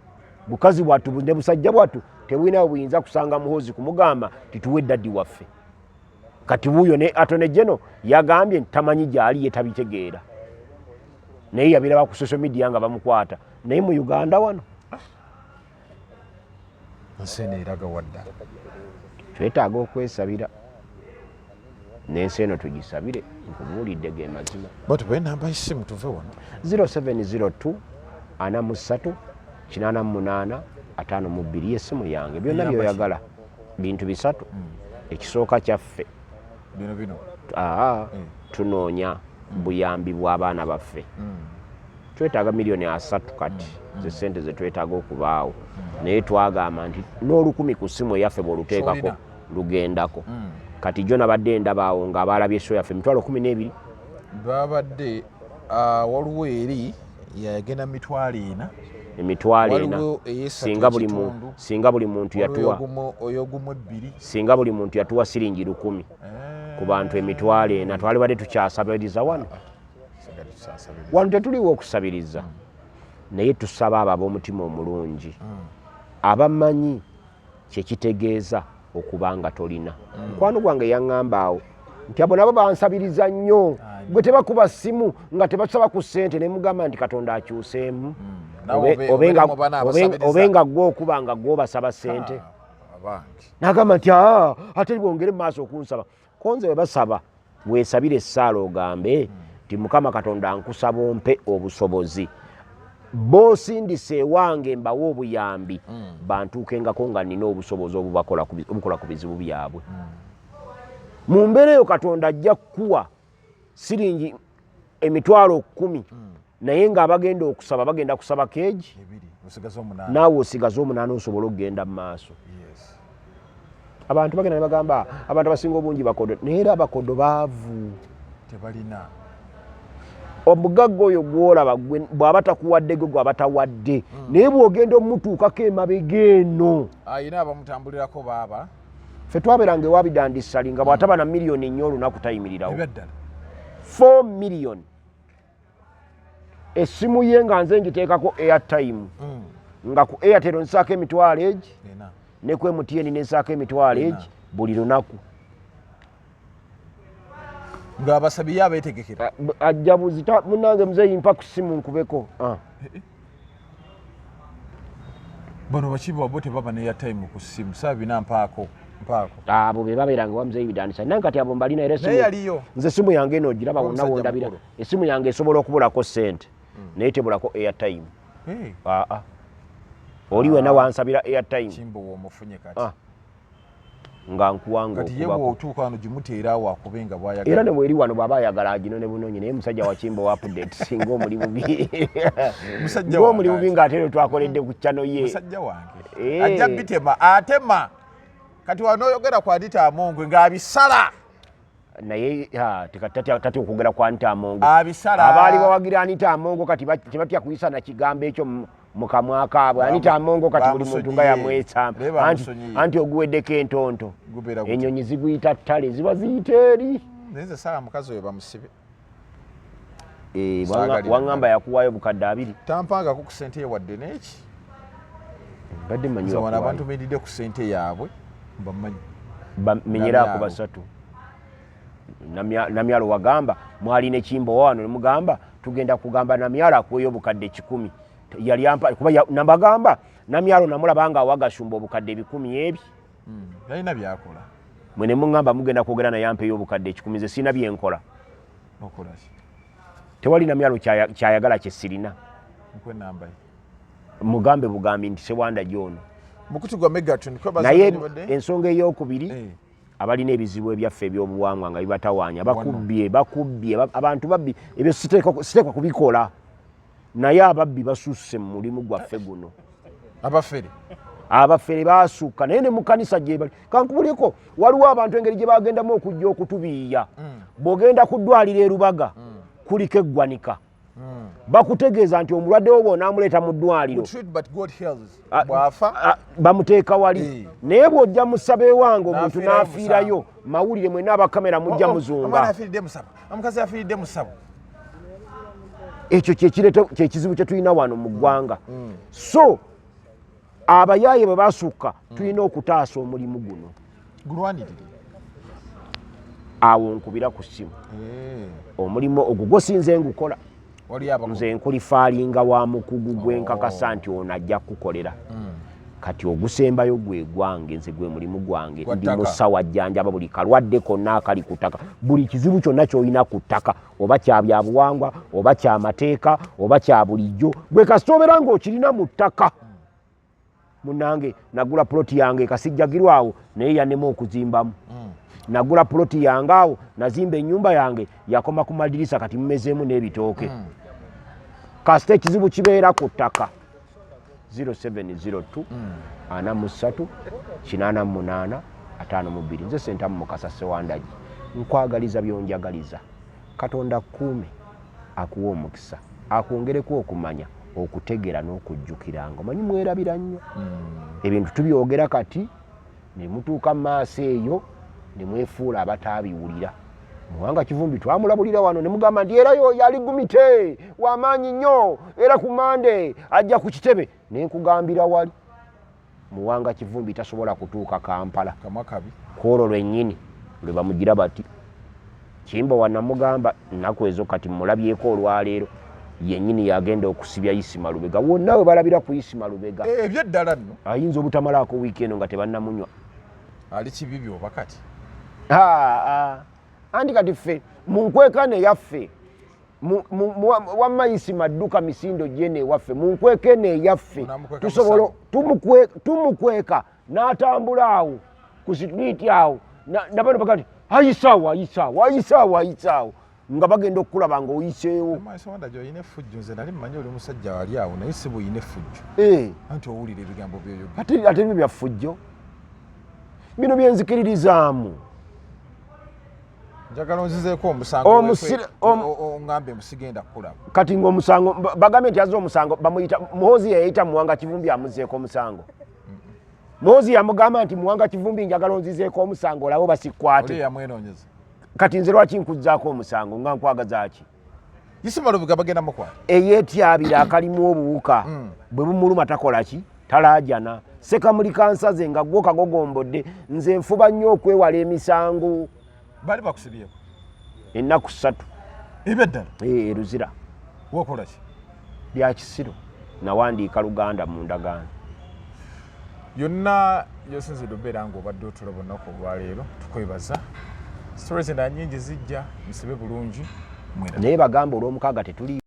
[SPEAKER 1] bukazi bwattu ne busajja bwattu tebulina buyinza kusanga muhoozi kumugamba tituwe dadi waffe kati buuyo ne Attorney General yagambye tamanyi gyali yetabitegeera naye yabiraba ku social media nga bamukwata naye mu Uganda wano
[SPEAKER 2] nsene eraga wadda
[SPEAKER 1] twetaaga okwesabira n'ensi eno tugisabire nkubuulidde ge mazima
[SPEAKER 2] batubaye namba y'essimu tuve wano
[SPEAKER 1] 0702 43 88 52 y'essimu yange byonna byoyagala bintu bisatu ekisooka kyaffe
[SPEAKER 2] bino
[SPEAKER 1] tunoonya buyambi bw'abaana baffe twetaaga miliyoni 3 kati ze sente ze twetaaga okubaawo naye twagamba nti n'olukumi ku ssimu yaffe bw'oluteekako lugendako kati jo nabadde ndabaawo ng'abaalabye esso yaffe 12,000
[SPEAKER 2] babadde waliwo eri yagenda 4,000
[SPEAKER 1] singa buli muntu yatuwa singa buli muntu yatuwa siringi 1,000 ku bantu 4,000 twalibadde tukyasabiriza wano tetuliwo okusabiriza naye tusaba abo ab'omutima omulungi abamanyi kyekitegeeza okubanga tolina mukwano gwange yaŋŋamba awo nti abo nabo bansabiriza nnyo gwe tebakuba ssimu nga tebasaba ku ssente ne mugamba nti Katonda akyuseemu obenga gwe okuba nga gw'obasaba ssente n'agamba nti ate bwongere mu maaso okunsaba konze we basaba weesabire essaala ogambe nti Mukama Katonda nkusaba ompe obusobozi boosindise ewange mbawe obuyambi bantuukengako nga nina obusobozi obukola ku bizibu byabwe mu mbeera eyo Katonda ajja kukuwa siringi 10,000 naye ng'abagenda okusaba bagenda kusaba keegi naawe osigaze 8 osobola okugenda mu maaso abantu bagenda ne bagamba abantu abasinga obungi bakodo naye era abakodo baavu
[SPEAKER 2] tebalina
[SPEAKER 1] omugagga oyo gwolaba bw'aba takuwadde gwe gw'aba tawadde naye bw'ogenda omutuukako emabega eno
[SPEAKER 2] ayina abamutambulirako baaba
[SPEAKER 1] ffe twabeeranga ewabidandisali nga bw'ataba na miliyoni nnyo olunaku tayimirirawo 4 million essimu ye nga nze ngiteekako airtime nga ku Airtel nsaako 2,000 ne ku MTN nensaako 2,000 buli lunaku
[SPEAKER 2] ng'abasabi abeetegekera
[SPEAKER 1] ajjabuzi munange muzeeyi mpa ku ssimu nkubeko
[SPEAKER 2] bano bakiba bo tebaba ne airtime ku ssimu saabina mpaako
[SPEAKER 1] abo be babeeranga wa muzeeyi bidandisa naye kati abo mbalina era nze essimu yange eno ogiraba wonna wondabira essimu yange esobola okubulako ssente naye tebulako airtime oli wena wansabira airtime nga nkuwanga
[SPEAKER 2] kati yewe otuuka wano gimuteerawo akubenga bwayagala
[SPEAKER 1] era ne bweri wano bw'aba ayagala agino ne bunoonyi naye musajja wa Kimbo wa update singa omuli bubi ng'omuli bubi ng'ate twakoledde ku channel ye
[SPEAKER 2] musajja wange ajja bitema atema kati wano oyogera ku Anita Amongwe ng'abisala
[SPEAKER 1] naye tati okwogera ku Anita Amongwe
[SPEAKER 2] abisala
[SPEAKER 1] abaali bawagira Anita Amongwe kati tebatya kuyisa na kigambo ekyo mu kamwa kaabwe Anita Amongwe kati buli muntu nga yamwesamba anti oguweddeko entonto ennyonyi ziguyita ttale ziba ziyita eri
[SPEAKER 2] nze sala mukazi oyo bamusibe
[SPEAKER 1] waŋŋamba yakuwaayo bukadde 2
[SPEAKER 2] tampangako ku ssente ye wadde n'eki
[SPEAKER 1] mbadde manyi
[SPEAKER 2] wana abantu beedidde ku ssente yaabwe mbamanyi
[SPEAKER 1] bamenyerako basatu namyalo wagamba mwali ne kimbo wano ne mugamba tugenda kugamba namyalo akuweyo obukadde 10 yali ampa kuba nambagamba namyalo namulabanga awagashumba obukadde 10 ebi
[SPEAKER 2] yalina byakola
[SPEAKER 1] mwene mungamba mugenda kwogera naye ampeyo obukadde 10 ze sina byenkola
[SPEAKER 2] okolaki
[SPEAKER 1] tewali namyalo kyayagala kyesirina
[SPEAKER 2] nkwenamba
[SPEAKER 1] mugambe bugambi nti Sewanda John
[SPEAKER 2] mukutu gwa Megatron kwa
[SPEAKER 1] naye ensonga ey'okubiri abalina ebizibu ebyaffe ebyobuwangwa nga bibatawaanya bakubbye abantu babbi ebyo siteekwa kubikola naye ababbi basusse mu mulimu gwaffe guno abafere baasukka naye ne mu kkanisa gye bali kankubuliko waliwo abantu engeri gye bagendamu okujja okutubiiya bw'ogenda ku ddwaliro e Lubaga kuliko eggwanika bakutegeeza nti omulwadde wo bw'onaamuleeta mu ddwaliro bamuteeka wali naye bw'ojja mu ssaba ewange omuntu n'afiirayo mawulire mwenna abakamera mujja muzunga ekyo kyekizibu kye tulina wano mu ggwanga so abayaaye bwe basukka tulina okutaasa omulimu guno awo nkubira ku ssimu omulimu ogwo gwosinze ngukola nze nkulifaalinga wa mukugu gwenkakasa nti ono ajja kukolera kati ogusembayo gwe gwange nze gwe mulimu gwange ndi musawa jjanjaba buli kalwadde konna akali ku ttaka buli kizibu kyonna ky'olina ku ttaka oba kya byabuwangwa oba kya mateeka oba kya bulijjo gwe kasita obeera ng'okirina mu ttaka munange nagula ploti yange kasijjagirwawo naye yannema okuzimbamu nagula ploti yange awo nazimba ennyumba yange yakoma ku madirisa kati mumezeemu n'ebitooke kasita ekizibu kibeera ku ttaka 0702 43 88 52 nze Sentamu Mukasa Sewanda nkwagaliza byonjagaliza Katonda kuume akuwa omukisa akwongereko okumanya okutegera n'okujjukiranga omanyi mwerabira nnyo ebintu tubyogera kati ne mutuuka maaso eyo ne mwefuula abataabiwulira Muwanga Kivumbi twamulabulira wano ne mugamba nti era yo yali gumite w'amaanyi nnyo era ku Mande ajja ku kitebe ne nkugambira wali Muwanga Kivumbi tasobola kutuuka Kampala kwolwo lwennyini lwe bamugira bati Kimbo wanamugamba nnaku ezo kati mulabyeko olwaleero yennyini yagenda okusibya Isima Lubega wonna we balabira ku Isima Lubega
[SPEAKER 2] ebyeddala nno
[SPEAKER 1] ayinza obutamalaako wiikeendo nga tebannamunywa
[SPEAKER 2] ali kibibyo bakati
[SPEAKER 1] andi kati ffe munkwekane yaffe wamma Isima Dduka Misindo jene waffe munkwekene yaffe tusobola tumukweka n'atambula awo ku street awo nabano bakati ayisawo nga bagenda okulaba nga oyiseewo
[SPEAKER 2] Sewanda gyo oyina effujjo nze nali mmanyi oli musajja wali awo naye si buyina effujjo anti owulira ebigambo byoyo
[SPEAKER 1] ate byo byaffujjo bino byenzikiririzaamu
[SPEAKER 2] njagala onzizeeko omusango ongambe musigenda kulaba
[SPEAKER 1] kati ng'omusango bagambe nti azza omusango bamuyita Muhoozi yayita Muwanga Kivumbi amuzeeko omusango Muhoozi yamugamba nti Muwanga Kivumbi njagala onzizeeko omusango olabe basikwate
[SPEAKER 2] yamwenoonyeza
[SPEAKER 1] kati nze lwaki nkuzzaako omusango nga nkwagaza ki
[SPEAKER 2] Isima Lubega bagenda mukwata
[SPEAKER 1] eyeetyabira akalimu obuwuka bwe bumuluma takola ki talaajana Sekamuli kansaze nga gwo kagogombodde nze nfuba nnyo okwewala emisango
[SPEAKER 2] bali bakusibyeko
[SPEAKER 1] ennaku 3
[SPEAKER 2] ebyeddala
[SPEAKER 1] Luzira
[SPEAKER 2] wokola ki
[SPEAKER 1] bya kisiro nawandiika Luganda mu ndagaano
[SPEAKER 2] yonna yosinzidde obeera ng'obadde otulaba olunaku olwaleero tukwebaza stories endala nnyingi zijja musibe bulungi
[SPEAKER 1] naye bagamba olw'omukaaga tetuli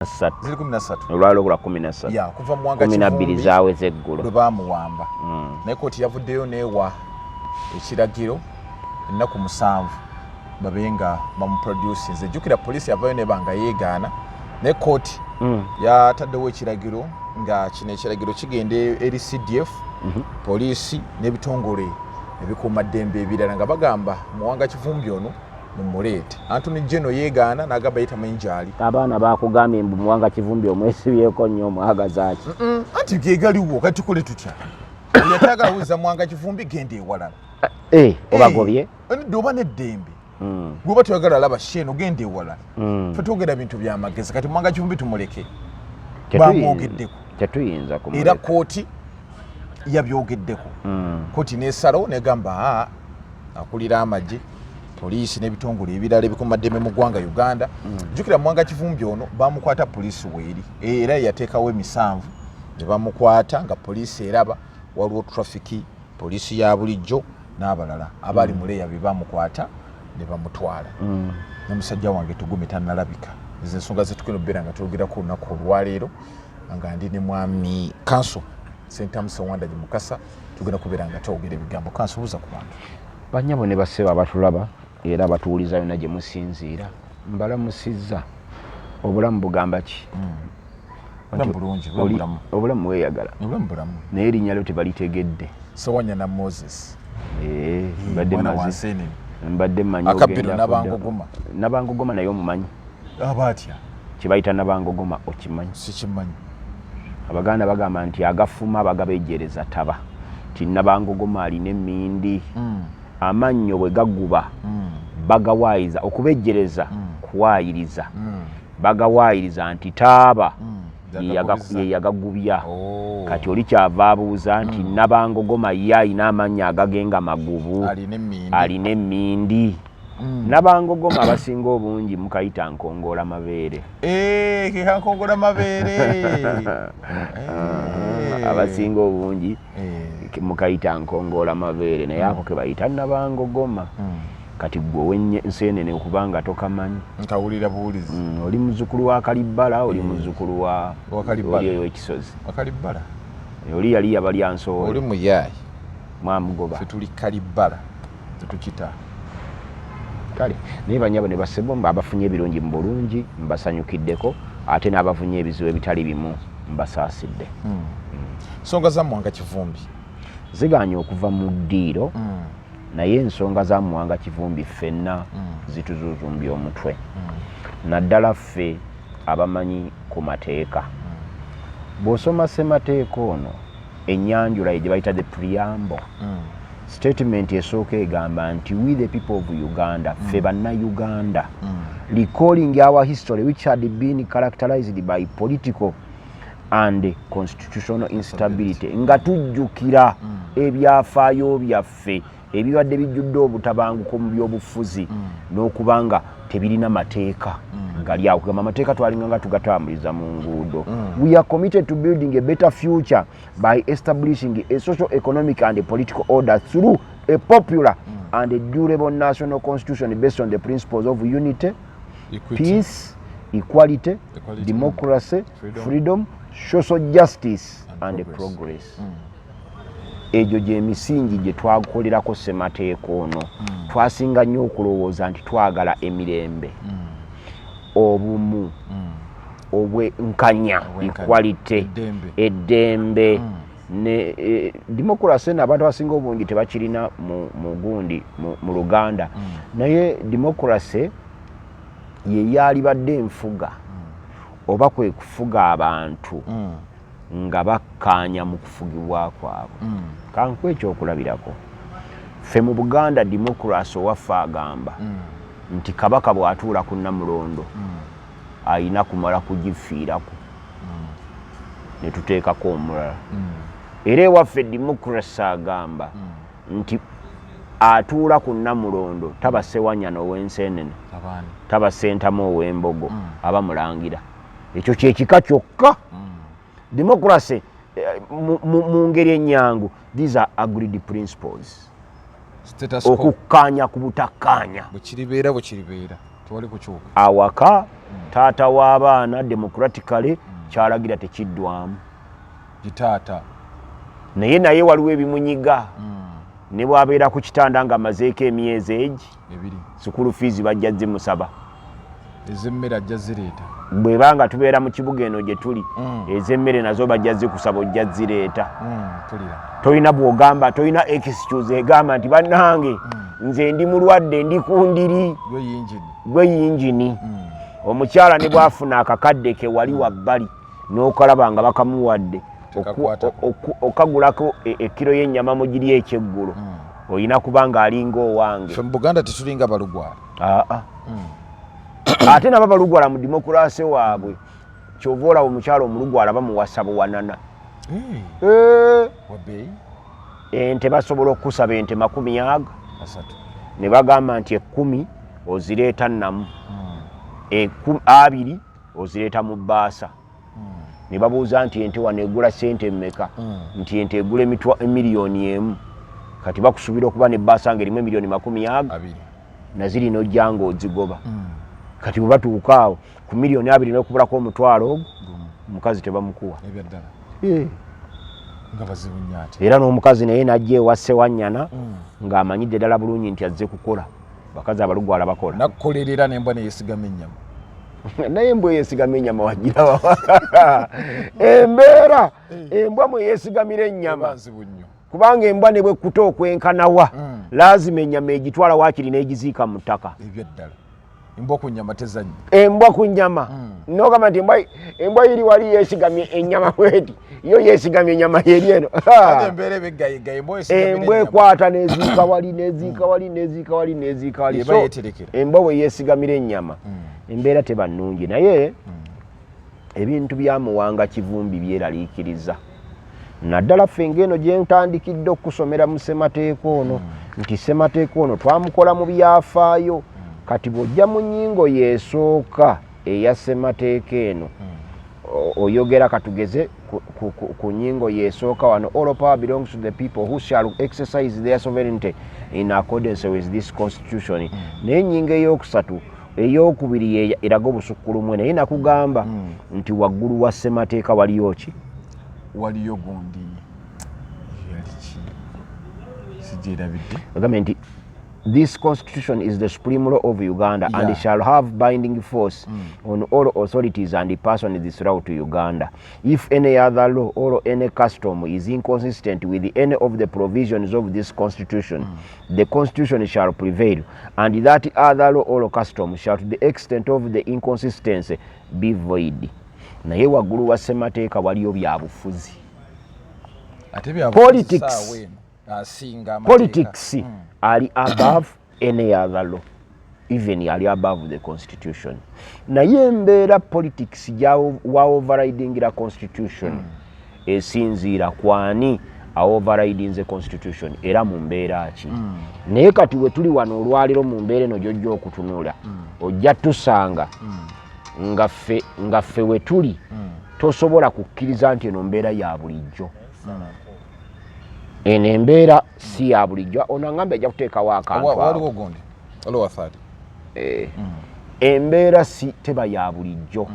[SPEAKER 2] ziri 13
[SPEAKER 1] olwaleero gula 13
[SPEAKER 2] kuva Muwanga
[SPEAKER 1] 12 zaaweze eggulu
[SPEAKER 2] lwe baamuwamba naye kooti yavuddeyo neewa ekiragiro ennaku 7 babe nga bamuproducinze ejjukira poliisi yavayo nebanga yeegaana naye kooti yataddewo ekiragiro nga kino ekiragiro kigenda eri CDF poliisi n'ebitongole ebikuumaddembe ebirala nga bagamba Muwanga Kivumbi ono mumuleete Anthony General yeegaana n'agamba yita menjaali
[SPEAKER 1] abaana bakugambye mbu Muwanga Kivumbi omwesibyeko nnyo omwagaza ki
[SPEAKER 2] anti gegaliwo kati tukole tutya yatagala wuza Muwanga Kivumbi genda ewalala
[SPEAKER 1] obagobye
[SPEAKER 2] oba n'eddembe gwoba toyagala alaba sheeno genda ewalala fe twogera bintu byamagezi kati Muwanga Kivumbi tumuleke bamwogeddeko
[SPEAKER 1] tetuyinza
[SPEAKER 2] era kooti yabyogeddeko kooti nesalawo negamba akulira amagye poliisi n'ebitongole ebirala ebikuumaddembe mu ggwanga Uganda. Jjukira Mwanga Kivumbi ono bamukwata poliisi weeri era yateekawo emisanvu ne bamukwata nga poliisi eraba waliwo trafiki poliisi ya bulijjo n'abalala abaali mu leeya be bamukwata ne bamutwala. Ne musajja wange Tugumi tannalabika. Ezo ensonga zetukino beera nga twogerako olunaku olwaleero nga ndi ne mwami Kanso Sentamusa Wanda Mukasa tugenda kubeera nga twogera ebigambo. Kanso buuza ku bantu.
[SPEAKER 1] Banyabo ne baseba abatulaba era batuuliza yonna gye musinziira mbalamusizza. Obulamu bugamba ki? Obulamu weeyagala naye erinnya lyo tebalitegedde.
[SPEAKER 2] Sewanyana Moses
[SPEAKER 1] mbadde mmanyi
[SPEAKER 2] Akabbiro
[SPEAKER 1] Nabangogoma naye omumanyi
[SPEAKER 2] abaatya
[SPEAKER 1] kibayita Nabangogoma okimanyi?
[SPEAKER 2] Sikimanyi.
[SPEAKER 1] Abaganda bagamba nti agafuma bagabejjereza taba ti Nabangogoma alina emmindi amannyo bwe gaguba bagawaayiza okubejjereza kuwaayiriza bagawaayiriza nti taaba ye yagagubya. Kati oli kyava abuuza nti Nabangogoma ye alina amannya agagenga magubu alina emmindi. Nabangogoma abasinga obungi mukayita nkongoola mabeere.
[SPEAKER 2] Nkongoola mabeere.
[SPEAKER 1] Abasinga obungi mukayita nkongoola mabeere naye ako ke bayita Nabangogoma. Kati gwe wenye nseenene okubanga tokamanyi.
[SPEAKER 2] Nkawulira buwulizi.
[SPEAKER 1] Oli muzzukulu wa Kalibbala, oli muzzukulu wa
[SPEAKER 2] Kalibbala.
[SPEAKER 1] W'ekisozi.
[SPEAKER 2] Wa Kalibbala.
[SPEAKER 1] Oli yali yabalya Nsooli.
[SPEAKER 2] Oli muyaayi.
[SPEAKER 1] Mwamugoba.
[SPEAKER 2] Ffe tuli Kalibbala. Tetukita.
[SPEAKER 1] Kale naye banyabo ne basebomba abafunye ebirungi mu bulungi mbasanyukiddeko ate n'abafunye ebizibu ebitali bimu mbasaasidde.
[SPEAKER 2] Nsonga za Mwanga Kivumbi
[SPEAKER 1] ziganye okuva mu ddiiro naye ensonga za Mwanga Kivumbi ffenna zituzuzumbya omutwe naddala ffe abamanyi ku mateeka. Bw'osoma ssemateeka ono ennyanjula ye gye bayita the preamble statement esooka egamba nti we the people of Uganda ffe bannayuganda recalling our history which had been characterized by political and constitutional instability nga tujjukira ebyafaayo byaffe ebibadde bijjudde obutabanguko mu byobufuzi n'okubanga tebirina mateeka gali awo kugamba amateeka twalinga nga tugatambuliza mu nguudo. We are committed to building a better future by establishing a social, economic and a political order through a popular and a durable national constitution based on the principles of unity, peace, equality, democracy, freedom, social justice and progress. Ejo gye misingi gye twakolerako ssemateeka ono. Twasinga nnyo okulowooza nti twagala emirembe, obumu, obwenkanya, equality, eddembe ne democracy n'abantu abasinga obungi tebakirina mu gundi mu Luganda. Naye democracy ye yalibadde enfuga oba kwe kufuga abantu nga bakkaanya mu kufugibwa kwabwe. Kankwe ekyokulabirako ffe mu Buganda democracy owaffe agamba nti kabaka bw'atuula ku Namulondo ayina kumala kugifiirako ne tuteekako omulala. Era ewaffe democracy agamba nti atuula ku Namulondo taba Ssewanyana ow'Enseenene, taba Ssentamu ow'Embogo, aba Mulangira. Ekyo kyekika kyokka. Democracy mu ngeri ennyangu, these are agreed principles. Okukkaanya ku butakkaanya
[SPEAKER 2] bwekiribeera tewali kukyuka.
[SPEAKER 1] Awaka taata w'abaana democratically kyalagira tekiddwamu
[SPEAKER 2] gitaata
[SPEAKER 1] naye waliwo ebimunyiga ne bwabeera ku kitanda nga amazeeko emyezi egi sukulu fees bajja zimusaba,
[SPEAKER 2] ez'emmere ajja zireeta.
[SPEAKER 1] Bwebanga tubeera mu kibuga eno gye tuli ez'emmere nazo bajja zikusaba ojja zireeta. Tolina bw'ogamba, tolina excuse egamba nti bannange nze ndi mulwadde ndi ku ndiri gwe yingini. Omukyala ne bwafuna akakadde ke wali wabbali n'okalaba nga bakamuwadde okagulako ekiro y'ennyama mu giri ekyeggulo olina kubanga alinga owange.
[SPEAKER 2] Ffe mu Buganda tetulinga balugwala.
[SPEAKER 1] Ate nabo balugwala mu demokrasi waabwe kyova olaba omukyala omulugwala bamuwasa buwanana. Ente basobola okusaba ente 30 ne bagamba nti 10 ozireeta namu 20 ozireeta mu bbaasa ne babuuza nti ente wano egula ssente mmeka nti ente egula miliyoni emu kati bakusuubira okuba ne bbaasa ng'erimu miliyoni 20 naziri n'ojja ng'ozigoba kati bwe batuuka awo ku miliyoni 2 n'okubulako omutwalo ogwo omukazi tebamukuwa era n'omukazi naye najja ewasse wannyana ng'amanyidde ddala bulungi nti azze kukola bakazi abalugwala bakola
[SPEAKER 2] nakukolerera n'embwa neyesigama ennyama
[SPEAKER 1] naye embwa yeesigama ennyama wagirawa embeera embwa mwe yeesigamira ennyama kubanga embwa ne bwekkuta okwenkanawa laazima ennyama egitwala waakiri n'egiziika mu ttaka
[SPEAKER 2] ebyaddala embwa ku nnyama tezannya
[SPEAKER 1] embwa ku nnyama nogamba nti embwa yiri wali yeesigamye ennyama bweti yo yeesigamye ennyama yeri eno embwa ekwata neziika wali neziika wali neziika wali neziika wali so embwa bwe yeesigamira ennyama embeera teba nnungi naye ebintu byamuwanga kivumbi byeraliikiriza naddala ffe ng'eno gye ntandikidde okusomera mu ssemateeka ono nti ssemateeka ono twamukola mu byafaayo kati bw'ojja mu nnyingo yeesooka eya ssemateeka eno oyogera katugeze ku nnyingo yeesooka wano all power belongs to the people who shall exercise their sovereignty in accordance with this constitution naye ennyingo ey'okusatu ey'okubiri eraga obusukkulumu naye nakugamba nti waggulu wa ssemateeka waliyo ki
[SPEAKER 2] waliyo gundi yaliki sijerabidde
[SPEAKER 1] ogambe nti this constitution is the supreme law of Uganda and it shall have binding force on all authorities and persons throughout to Uganda. If any other law or any custom is inconsistent with any of the provisions of this constitution, the constitution shall prevail, and that other law or custom shall to the extent of the inconsistency be void. Naye waggulu wa ssemateeka waliyo byabufuzi. Politics ali above any other law, even ali above the constitution. Naye embeera politics wa overriding la constitution esinziira kwani a overriding the constitution era mu mbeera ki naye kati we tuli wano olwaliro mu mbeera eno gyojja okutunula ojja tusanga nga ffe we tuli tosobola kukkiriza nti eno mbeera ya bulijjo eno embeera si ya bulijjo ono aŋŋambye ajja kuteekawo akantu embeera si teba ya bulijjo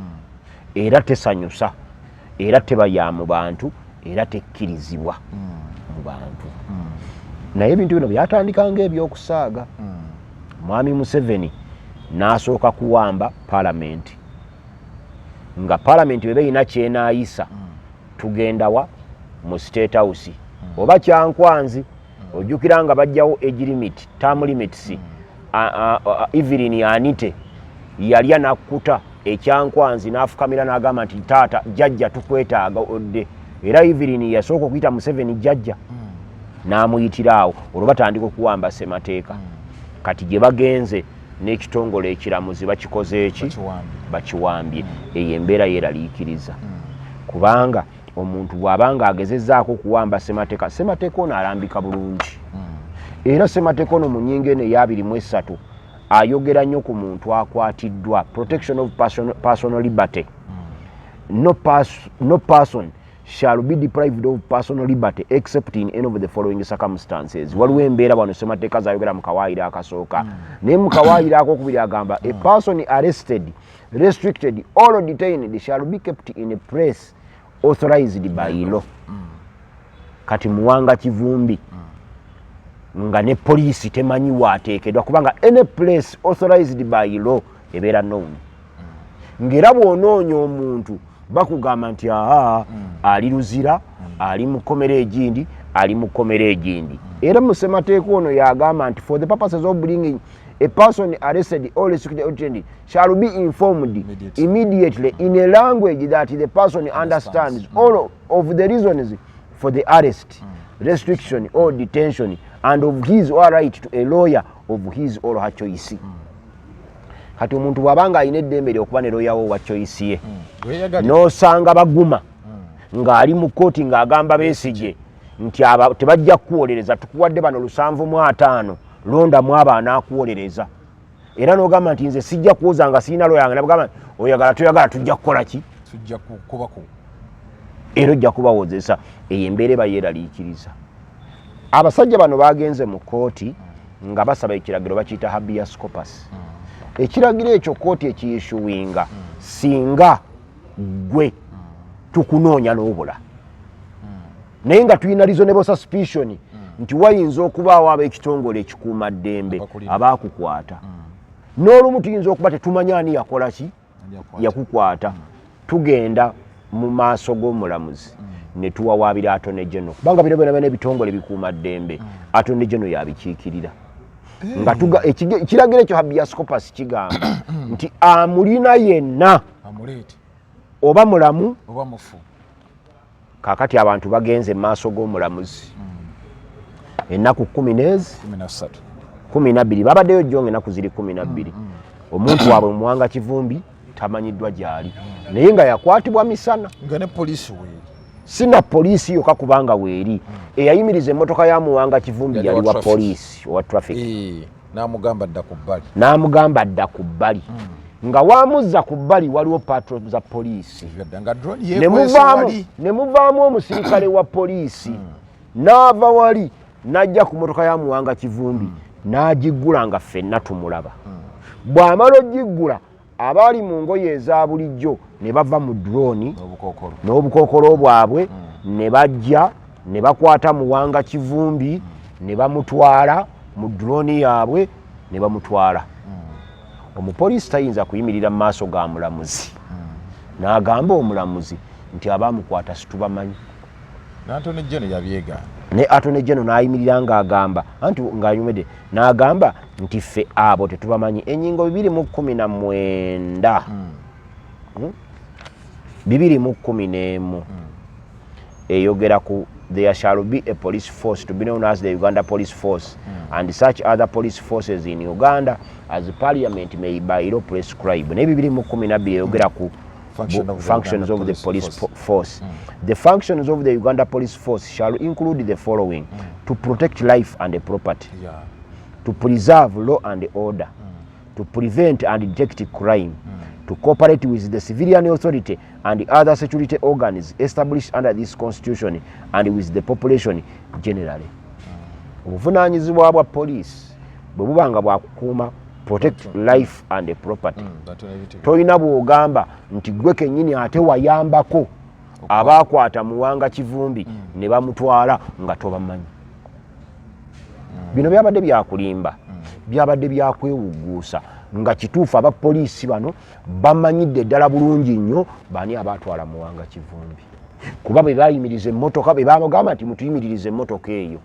[SPEAKER 1] era tesanyusa era teba ya mu bantu era tekkirizibwa mu bantu naye ebintu bino byatandika ng'ebyokusaaga mwami Museveni n'asooka kuwamba paalamenti nga paalamenti bwe beeyina kyenaayisa tugenda wa mu State House oba kyankwanzi ojjukira nga bajjawo age limit term limits Evelyn Anite yalya nakkuta ekyankwanzi n'afukamira n'agamba nti taata jjajja tukwetaaga odde era Evelyn yasooka okuyita Museveni jjajja n'amuyitira awo olwo batandika okuwamba ssemateeka kati gye bagenze n'ekitongole ekiramuzi bakikoze eki bakiwambye eyo embeera yeeraliikiriza kubanga omuntu bw'abanga agezezzaako okuwamba ssemateeka ono alambika bulungi era ssemateeka ono mu nnyingo eno eya 23 ayogera nnyo ku muntu akwatiddwa protection of personal liberty no person shall be deprived of personal liberty except in any of the following circumstances. Waliwo embeera bano ssemateeka zayogera mu kawaayiro akasooka naye mu kawaayiro akokubiri agamba a person arrested, restricted or detained shall be kept in a place authorized by law. Kati muwanga kivumbi nga ne poliisi temanyi waateekeddwa kubanga any place authorized by law ebeera known. Ng'era bw'onoonya omuntu bakugamba nti ali luzira, ali mu kkomera egindi, ali mu kkomera egindi. Era mu ssemateeka ono yagamba nti for the purposes of bringing a person arrested or restricted or detained shall be informed immediately in a language that the person understands all of the reasons for the arrest, restriction or detention and of his or her right to a lawyer of his or her choice. Kati omuntu bw'abanga alina eddembe ly'okuba ne looyawo wa choice ye n'osanga baguma ng'ali mu kkooti ng'agamba Besigye nti tebajja kukuwolereza tukuwadde bano 750 londamu abaana akuwolereza era n'ogamba nti nze sijja kuwoza nga sirina lo yange nabagamba oyagala toyagala tujja kukola ki
[SPEAKER 2] tujja kubako
[SPEAKER 1] era ojja kubawozesa eyo embeera bayeeraliikiriza abasajja bano bagenze mu kooti nga basaba ekiragiro bakiyita habeas corpus ekiragiro ekyo kooti ekiyishuwinga singa gwe tukunoonya n'obula naye nga tulina reasonable suspicion nti wayinza okubaawo ab'ekitongole ekikuuma ddembe abaakukwata n'olumu tuyinza okuba tetumanya ani yakola ki yakukwata tugenda mu maaso g'omulamuzi ne tuwawaabira Attorney General kubanga bino byonna ebitongole bikuuma ddembe Attorney General yabikiikirira nga ekiragiro ekyo habeas corpus kigamba nti amulina yenna oba mulamu
[SPEAKER 2] oba mufu
[SPEAKER 1] kaakati abantu bagenze mu maaso g'omulamuzi ennaku 12 babaddeyo jjonga ennaku ziri 12 omuntu waabwe muwanga kivumbi tamanyiddwa gyali naye nga yakwatibwa misana
[SPEAKER 2] nga ne poliisi weeri
[SPEAKER 1] sina poliisi yokka kubanga weeri eyayimiriza emmotoka ya muwanga kivumbi yali wa poliisi owa traffic
[SPEAKER 2] n'amugamba
[SPEAKER 1] dda ku bbali nga wamuzza ku bbali waliwo patrol za poliisi ne muvaamu omusirikale wa poliisi n'ava wali n'ajja ku mmotoka ya muwanga kivumbi n'agiggula nga ffenna tumulaba bw'amala ogiggula abaali mu ngoye eza bulijjo ne bava mu drone n'obukookolo bwabwe ne bajja ne bakwata muwanga kivumbi ne bamutwala mu drone yaabwe ne bamutwala omupoliisi tayinza kuyimirira mu maaso ga mulamuzi n'agamba omulamuzi nti abaamukwata situbamanyi ne Attorney General n'ayimirira ng'agamba anti ng'anyumidde n'agamba nti ffe abo tetubamanyi ennyingo 219 211 eyogera ku there shall be a police force to be known as the Uganda Police Force and such other police forces in Uganda as Parliament may by law prescribe. Ne 212 eyogera ku functions of the police force. The functions of the Uganda Police Force shall include the following: to protect life and property, to preserve law and order, to prevent and detect crime, to cooperate with the civilian authority and other security organs established under this constitution and with the population generally. Obuvunaanyizibwa bwa police bwe bubanga bwa kukuuma protect life and property. Toyina bw'ogamba nti gwe kennyini ate wayambako abaakwata muwanga kivumbi ne bamutwala nga tobamanyi. Bino byabadde byakulimba, byabadde byakwewuguusa nga kituufu abapoliisi bano bamanyidde ddala bulungi nnyo bani abaatwala muwanga kivumbi. Kuba bwe baayimiriza emmotoka bwe baamugamba nti mutuyimiririze emmotoka eyo.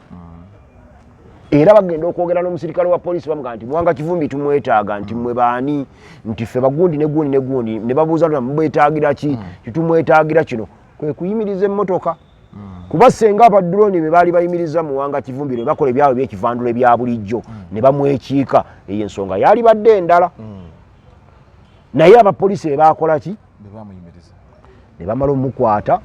[SPEAKER 1] Era bagenda okwogera n'omusirikale wa poliisi bamugamba nti muwanga kivumbi tumwetaaga nti mmwe baani nti ffe bagundi ne gundi ne babuuza nti mubetaagira ki titumwetaagira kino kwe kuyimiriza emmotoka. Kuba senga abadroni be baali bayimiriza muwanga kivumbi ne bakola ebyabwe by'ekivandula ebya bulijjo ne bamwekiika eyo ensonga yali badde endala. Naye abapoliisi be baakola ki ne bamala omukwata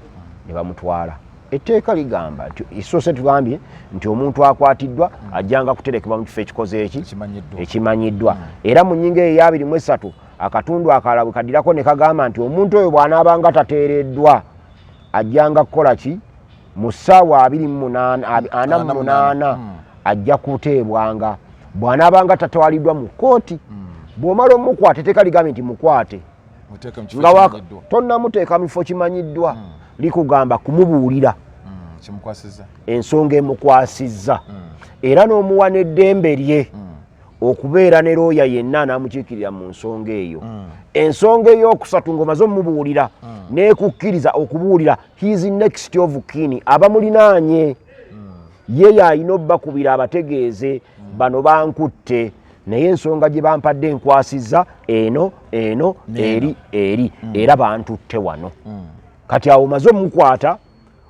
[SPEAKER 1] ne bamutwala. Etteeka ligamba nti isose tugambye nti omuntu akwatiddwa ajjanga kuterekebwa mu kifo ekikoze ekimanyiddwa. Era mu nnyingo eyo 23 akatundu akalala bwe kaddirako ne kagamba nti omuntu oyo bw'anaabanga tateereddwa ajjanga kukola ki mu ssaawa 48 ajja kuteebwanga bw'anaabanga tatwaliddwa mu kkooti. Bw'omala omukwata etteeka ligambye nti mukwate nga tonnamuteeka mu kifo kimanyiddwa. Likugamba kumubuulira ensonga emukwasizza era n'omuwa n'eddembe lye okubeera ne looya yenna n'amukiikirira mu nsonga eyo. Ensonga ey'okusatu ng'omaze omubuulira n'ekukkiriza okubuulira his next of kin abamulinaanye ye yalina obbakubira abategeeze bano bankutte naye ensonga gye bampadde enkwasizza eno eri era bantutte wano. Kati awo omaze omukwata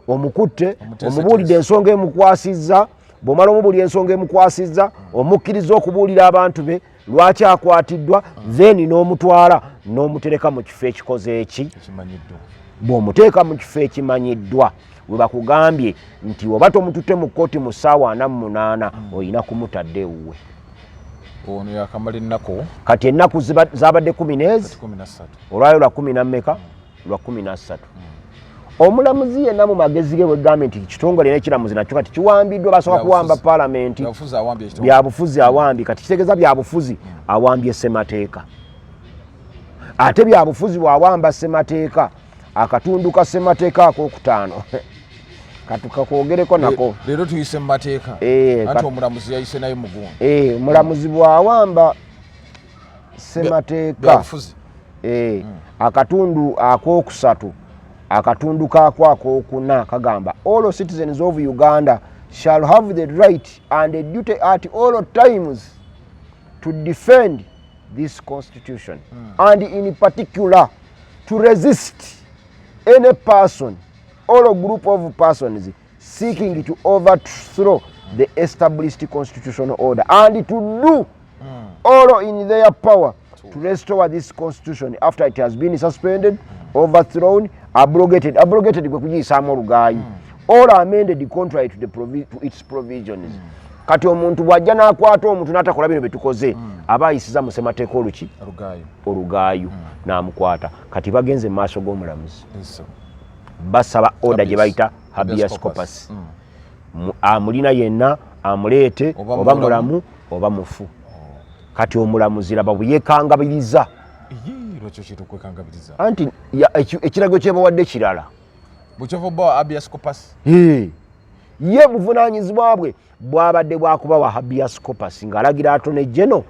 [SPEAKER 1] omukutte omubuulidde ensonga emukwasizza bw'omala omubuulira ensonga emukwasizza omukkiriza okubuulira abantu be lwaki akwatiddwa then n'omutwala n'omutereka mu kifo ekikoze eki bw'omuteeka mu kifo ekimanyiddwa we bakugambye nti oba tomututte mu kkooti mu ssaawa 48 olina kumutadde ewuwe.
[SPEAKER 2] ono yakamala ennaku
[SPEAKER 1] kati ennaku zabadde 10 olwayo lwa 10 nammeka lwa 13. Omulamuzi yenna mu magezi ge bwegambye nti kitongole n'ekiramuzi nakyo kati kiwambiddwa basooka kuwamba paalamenti byabufuzi awambye kati kitegeeza byabufuzi awambye ssemateeka ate byabufuzi bw'awamba ssemateeka akatundu ka ssemateeka ak'okutaano katukakogereko nako
[SPEAKER 2] leero tuyise mu mateeka ate omulamuzi yayise naye mugundu
[SPEAKER 1] omulamuzi bw'awamba ssemateeka akatundu ak'okusatu akatundu kako ak'okuna kagamba all citizens of Uganda shall have the right and the duty at all times to defend this constitution and in particular to resist any person or a group of persons seeking to overthrow the established constitutional order and to do all in their power to restore this constitution after it has been suspended, overthrown, abrogated kwe kugiyisaamu olugaayi or amended contrary to its provisions. Kati omuntu bw'ajja n'akwata omuntu n'atakola bino bye tukoze aba ayisiza mu ssemateeka olugaayu n'amukwata. Kati bagenze mu maaso g'omulamuzi basaba oda gye bayita habeas corpus. Amulina yenna amuleete oba mulamu oba mufu. Kati omulamuzi laba bwe yeekangabiriza anti ekirago kyebawadde kirala ye buvunaanyizibwa bwe bwabadde bwakubawa habeas corpus ng'alagira atone jeno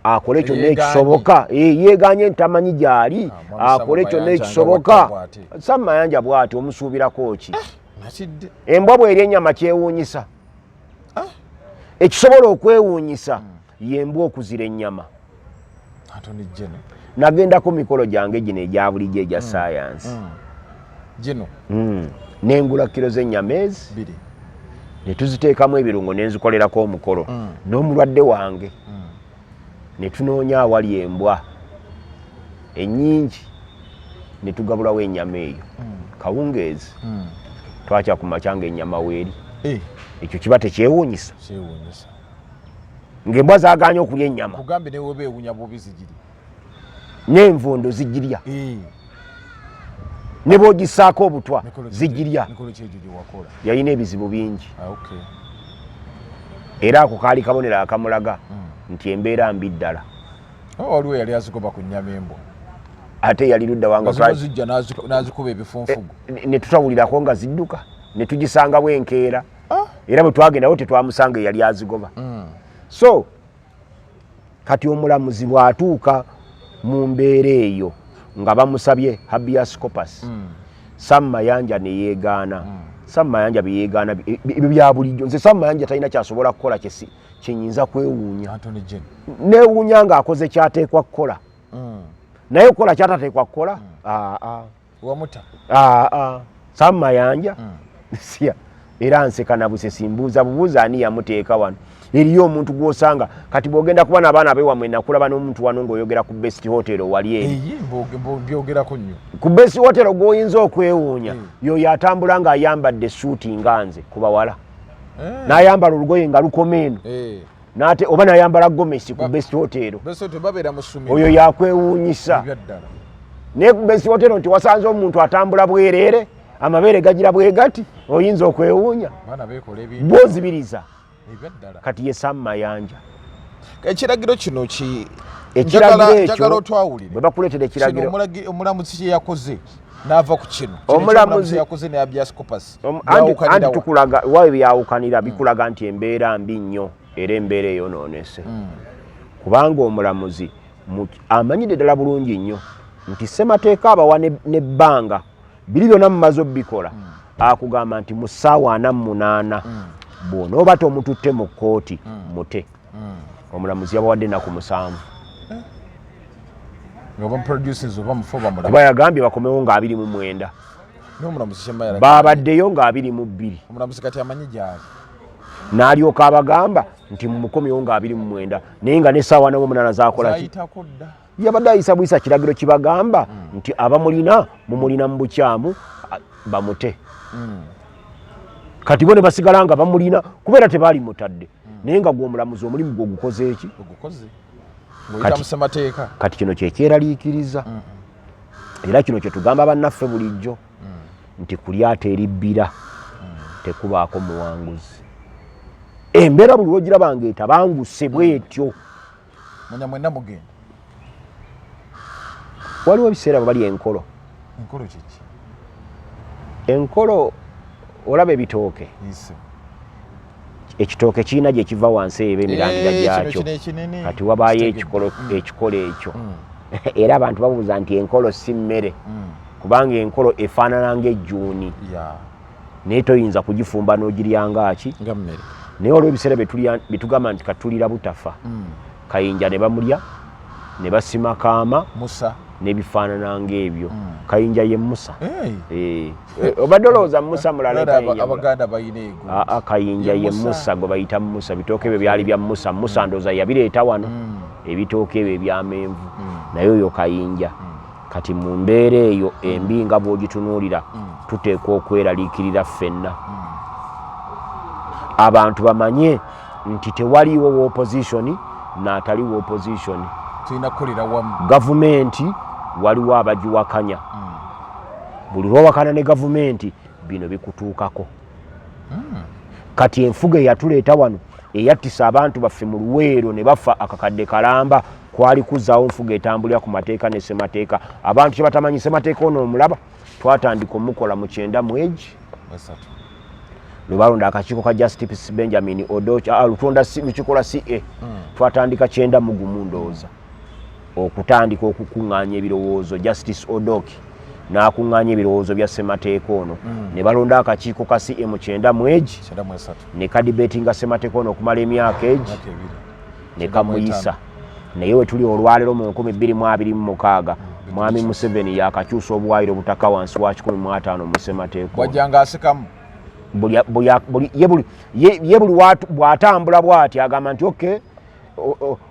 [SPEAKER 1] akole kyonna ekisoboka yeeganye ntamanyi gy'ali akole kyonna ekisoboka. Sam Mayanja bw'ati omusuubirako ki? Embwa bw'eri ennyama kyewuunyisa ekisobola okwewuunyisa yembwa okuzira ennyama. Nagendako mikolo gyange gino egya bulijjo egya saayansi nengula kiro z'ennyama ezi ne tuziteekamu ebirungo ne nzikolerako omukolo n'omulwadde wange ne tunoonya awali embwa ennyingi ne tugabulawo ennyama eyo kawungeezi twakya ku makya ng'ennyama weeri ekyo kiba tekyewuunyisa ng'embwa zaaganye okulya ennyama n'envundo zigirya ne bw'ogisaako obutwa zigirya. Yalina ebizibu bingi era ako kaali kabonero akamulaga nti embeera mbi ddala.
[SPEAKER 2] Waliwo yali azigoba ku nnyama embwa
[SPEAKER 1] ate yali ludda wanga
[SPEAKER 2] zijja n'azikuba ebifunfugu
[SPEAKER 1] ne tutawulirako nga zidduka ne tugisangawo enkeera era bwe twagendawo tetwamusanga eyali azigoba. So kati omulamuzi bw'atuuka mu mbeera eyo nga bamusabye habeas corpus Sam Mayanja ne yeegaana. Sam Mayanja bye yeegaana ebyo bya bulijjo. Nze Sam Mayanja talina kyasobola kukola kyenyinza kwewuunya neewuunya ng'akoze kyateekwa kukola naye okukola kyatateekwa kukola Sam Mayanja era nseka na busesi mbuuza bubuuza ani yamuteeka wano. Eriyo omuntu gw'osanga kati bw'ogenda kuba n'abaana ab'ewammwe nakulaba n'omuntu wano ng'oyogera ku Best Hotel wali eri ku Best Hotel gw'oyinza okwewuunya y'oyo atambula ng'ayambadde suuti nga nze ku bawala n'ayambala olugoye nga lukoma eno oba n'ayambala gomesi ku Best Hotel oyo yakwewuunyisa. Naye ku Best Hotel nti wasanze omuntu atambula bwereere amabeere gagira bwe gati oyinza okwewuunya bw'ozibiriza. Kati ye Sam Mayanja
[SPEAKER 2] ekiragiro kino
[SPEAKER 1] ekyo
[SPEAKER 2] otwawulire
[SPEAKER 1] bwe bakuleetera ekiragiro
[SPEAKER 2] omulamuzi kye yakoze n'ava ku kino
[SPEAKER 1] omulamuzi
[SPEAKER 2] yakoze ne habeas corpus
[SPEAKER 1] anti tukulaga wawe byawukanira bikulaga nti embeera mbi nnyo era embeera eyonoonese kubanga omulamuzi amanyidde ddala bulungi nnyo nti ssemateeka abawa n'ebbanga biri byonna mumaze obbikola akugamba nti mu ssaawa 48 bw'onooba tomututte mu kkooti mute. Omulamuzi yabawadde ennaku 7 kuba yagambye bakomewo nga 29 baabaddeyo nga 22 n'alyoka abagamba nti mumukomyewo nga 29 naye nga n'essaawa 8 zakola yabadde ayisa buyisa kiragiro kibagamba nti abamulina mumulina mu bukyamu bamute kati bo ne basigala nga bamulina kubeera tebaali mutadde naye nga gw'omulamuzi omulimu gwe ogukoze eki kati kino kyekyeraliikiriza era kino kyetugamba bannaffe bulijjo nti kulyata eribbira tekubaako muwanguzi embeera buli lwogiraba ng'etabanguse bwetyo
[SPEAKER 2] manya mwenna mugenda
[SPEAKER 1] waliwo ebiseera bwe bali enkolo
[SPEAKER 2] kiki
[SPEAKER 1] enkolo olaba ebitooke ekitooke kirina gye kiva wansi eba emirandira gyakyo kati wabaayo ekikolo ekyo era abantu babuuza nti enkolo si mmere kubanga enkolo efaanana ng'ejjuuni naye toyinza kugifumba n'ogiryangaki naye olwo ebiseera betugamba nti katulira butafa kayinja ne bamulya ne basima kaama n'ebifaanana ng'ebyo kayinja ye musa obadde olowooza musa mulala kayinja ye musa gwe bayita musa bitooke ebyo byali bya musa ndooza yabireeta wano ebitooke ebyo ebyamenvu naye oyo kayinja kati mu mbeera eyo embi nga bw'ogitunuulira tuteekwa okweraliikirira ffenna abantu bamanye nti tewaliiwo w'opozitioni n'atali w'opozitioni
[SPEAKER 2] tulina kukolera wamu
[SPEAKER 1] gavumenti waliwo abagiwakanya buli lwowakana ne gavumenti bino bikutuukako kati enfuga eyatuleeta wano eyattisa abantu baffe mu luweero ne bafa akakadde kalamba kwali kuzzaawo nfuga etambulira ku mateeka ne ssemateeka abantu kye batamanyi ssemateeka ono omulaba twatandika omukola mu 9 mwezi lwe balonda akakiiko ka Justice Benjamin Odocha lutonda lukikola CA twatandika 9 mu gumu ndowooza okutandika okukuŋŋaanya ebirowoozo Justice Odoki n'akuŋŋaanya ebirowoozo bya ssemateeka ono ne balonda akakiiko ka CA mu 9 mwezi ne kadibetinga ssemateeka ono okumala emyaka egi ne kamuyisa naye we tuli olwaleero mu 2026 mwami Museveni yakakyusa obuwaayiro obutaka wansi wa 15 mu ssemateeka
[SPEAKER 2] wajjanga asikamu
[SPEAKER 1] ye buli bw'atambula bw'ati agamba nti okay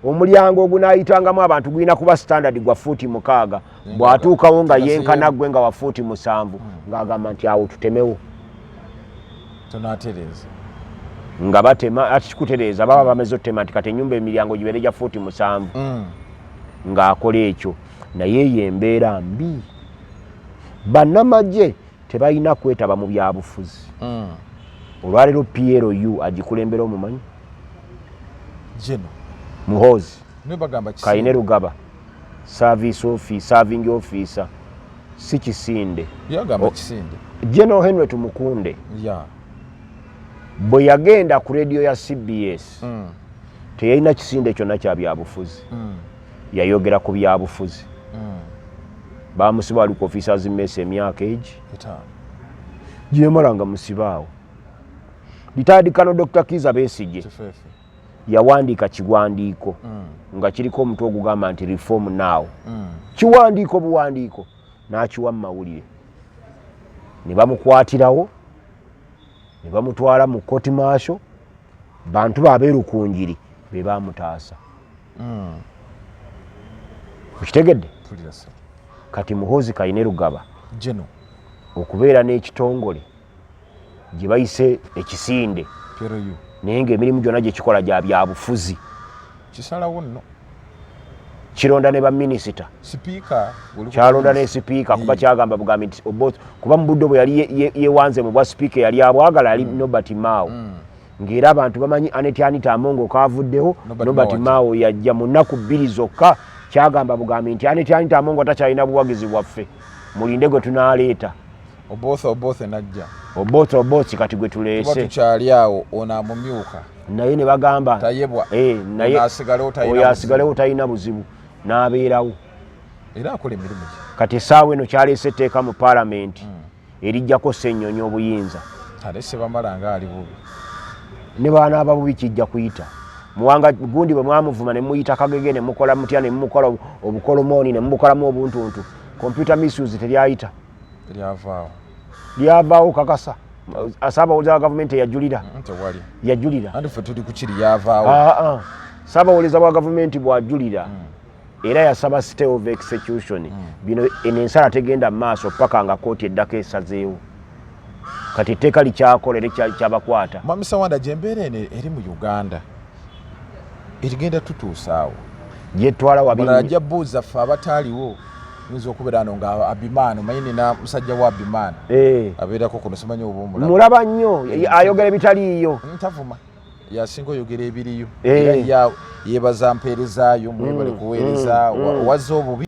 [SPEAKER 1] omulyango ogunaayitangamu abantu gulina kuba standard gwa fuuti 6 bw'atuukawo nga yenkana gwe nga wa fuuti 7 ng'agamba nti awo tutemewo
[SPEAKER 2] tonatereza
[SPEAKER 1] nga batema ati kikutereeza baba bameze otema nti kati ennyumba emiryango gibeere gya fuuti 7 ng'akola ekyo naye ye embeera mbi bannamagye tebalina kwetaba mu byabufuzi olwaleero PLU agikulembera omumanyi Muhoozi Kaine Rugaba serving officer si Kisinde General Henry Tumukunde bwe yagenda ku radio ya CBS teyalina Kisinde kyonna kya byabufuzi yayogera ku byabufuzi bamusiba ali ku officers mess emyaka egi gyemalanga musibaawo litadikano Dr. Kiza Besigye yawandiika kiwandiiko nga kiriko omutwe ogugamba nti reform now kiwandiiko buwandiiko n'akiwa mu mawulire ne bamukwatirawo ne bamutwala mu koti maasho bantu baabeerukunjiri be baamutaasa okitegedde kati Muhoozi Kaine Rugaba okubeera n'ekitongole gye bayise ekisinde naye ng'emirimu gyonna gye kikola gya byabufuzi
[SPEAKER 2] kisalawo nno
[SPEAKER 1] kironda ne baminisita kyalonda ne sipiika kuba kyagamba bugambi nti kuba mu budde bwe yali yewanze mu bwa sipiika yali abwagala yali Nobert Mao ng'era abantu bamanyi Aneti Amongo kaavuddeho Nobert Mao yajja mu nnaku 2 zokka kyagamba bugambi nti Aneti Amongo takyalina buwagizi bwaffe mulinde gwe tunaaleeta Obothe kati gwe tuleese
[SPEAKER 2] tukyali awo ono amumyuka
[SPEAKER 1] naye ne bagamba
[SPEAKER 2] tayebwa
[SPEAKER 1] naye oyo asigalewo talina buzibu n'abeerawo
[SPEAKER 2] era akola emirimu
[SPEAKER 1] kati essaawa eno kyaleese etteeka mu paalamenti erijjako Ssennyonyi obuyinza
[SPEAKER 2] alese bamala nga ali bubi
[SPEAKER 1] ne baana ababubi kijja kuyita muwanga gundi bwe mwamuvuma ne muyita Kagege ne mukola mutya ne mukola obukolomooni ne mubukolamu obuntuntu computer misuse teryayita lyavaawo kakasa Ssaabawuliza wa gavumenti yajulira
[SPEAKER 2] andi ffe tuli ku kiri yavaawo
[SPEAKER 1] Ssaabawuliza wa gavumenti bw'ajulira era yasaba stay of execution bino ensala tegenda maaso paka nga kooti eddako esazeewo kati etteeka likyakola era kyabakwata.
[SPEAKER 2] Mwami Sawanda gyembeera eno eri mu Uganda erigenda tutuusaawo
[SPEAKER 1] gyetwala
[SPEAKER 2] wabala ajja buuza ffe abataaliwo yinza okubeera ano nga Abimaani omanyi nina musajja wa Abimaani abeerako kuno simanyi oba omulaba
[SPEAKER 1] mulaba nnyo ayogera ebitaliiyo
[SPEAKER 2] ntavuma yasinga oyogera ebiriyo era yeebaza mpeerezaayo mwebale kuweereza wazza obubi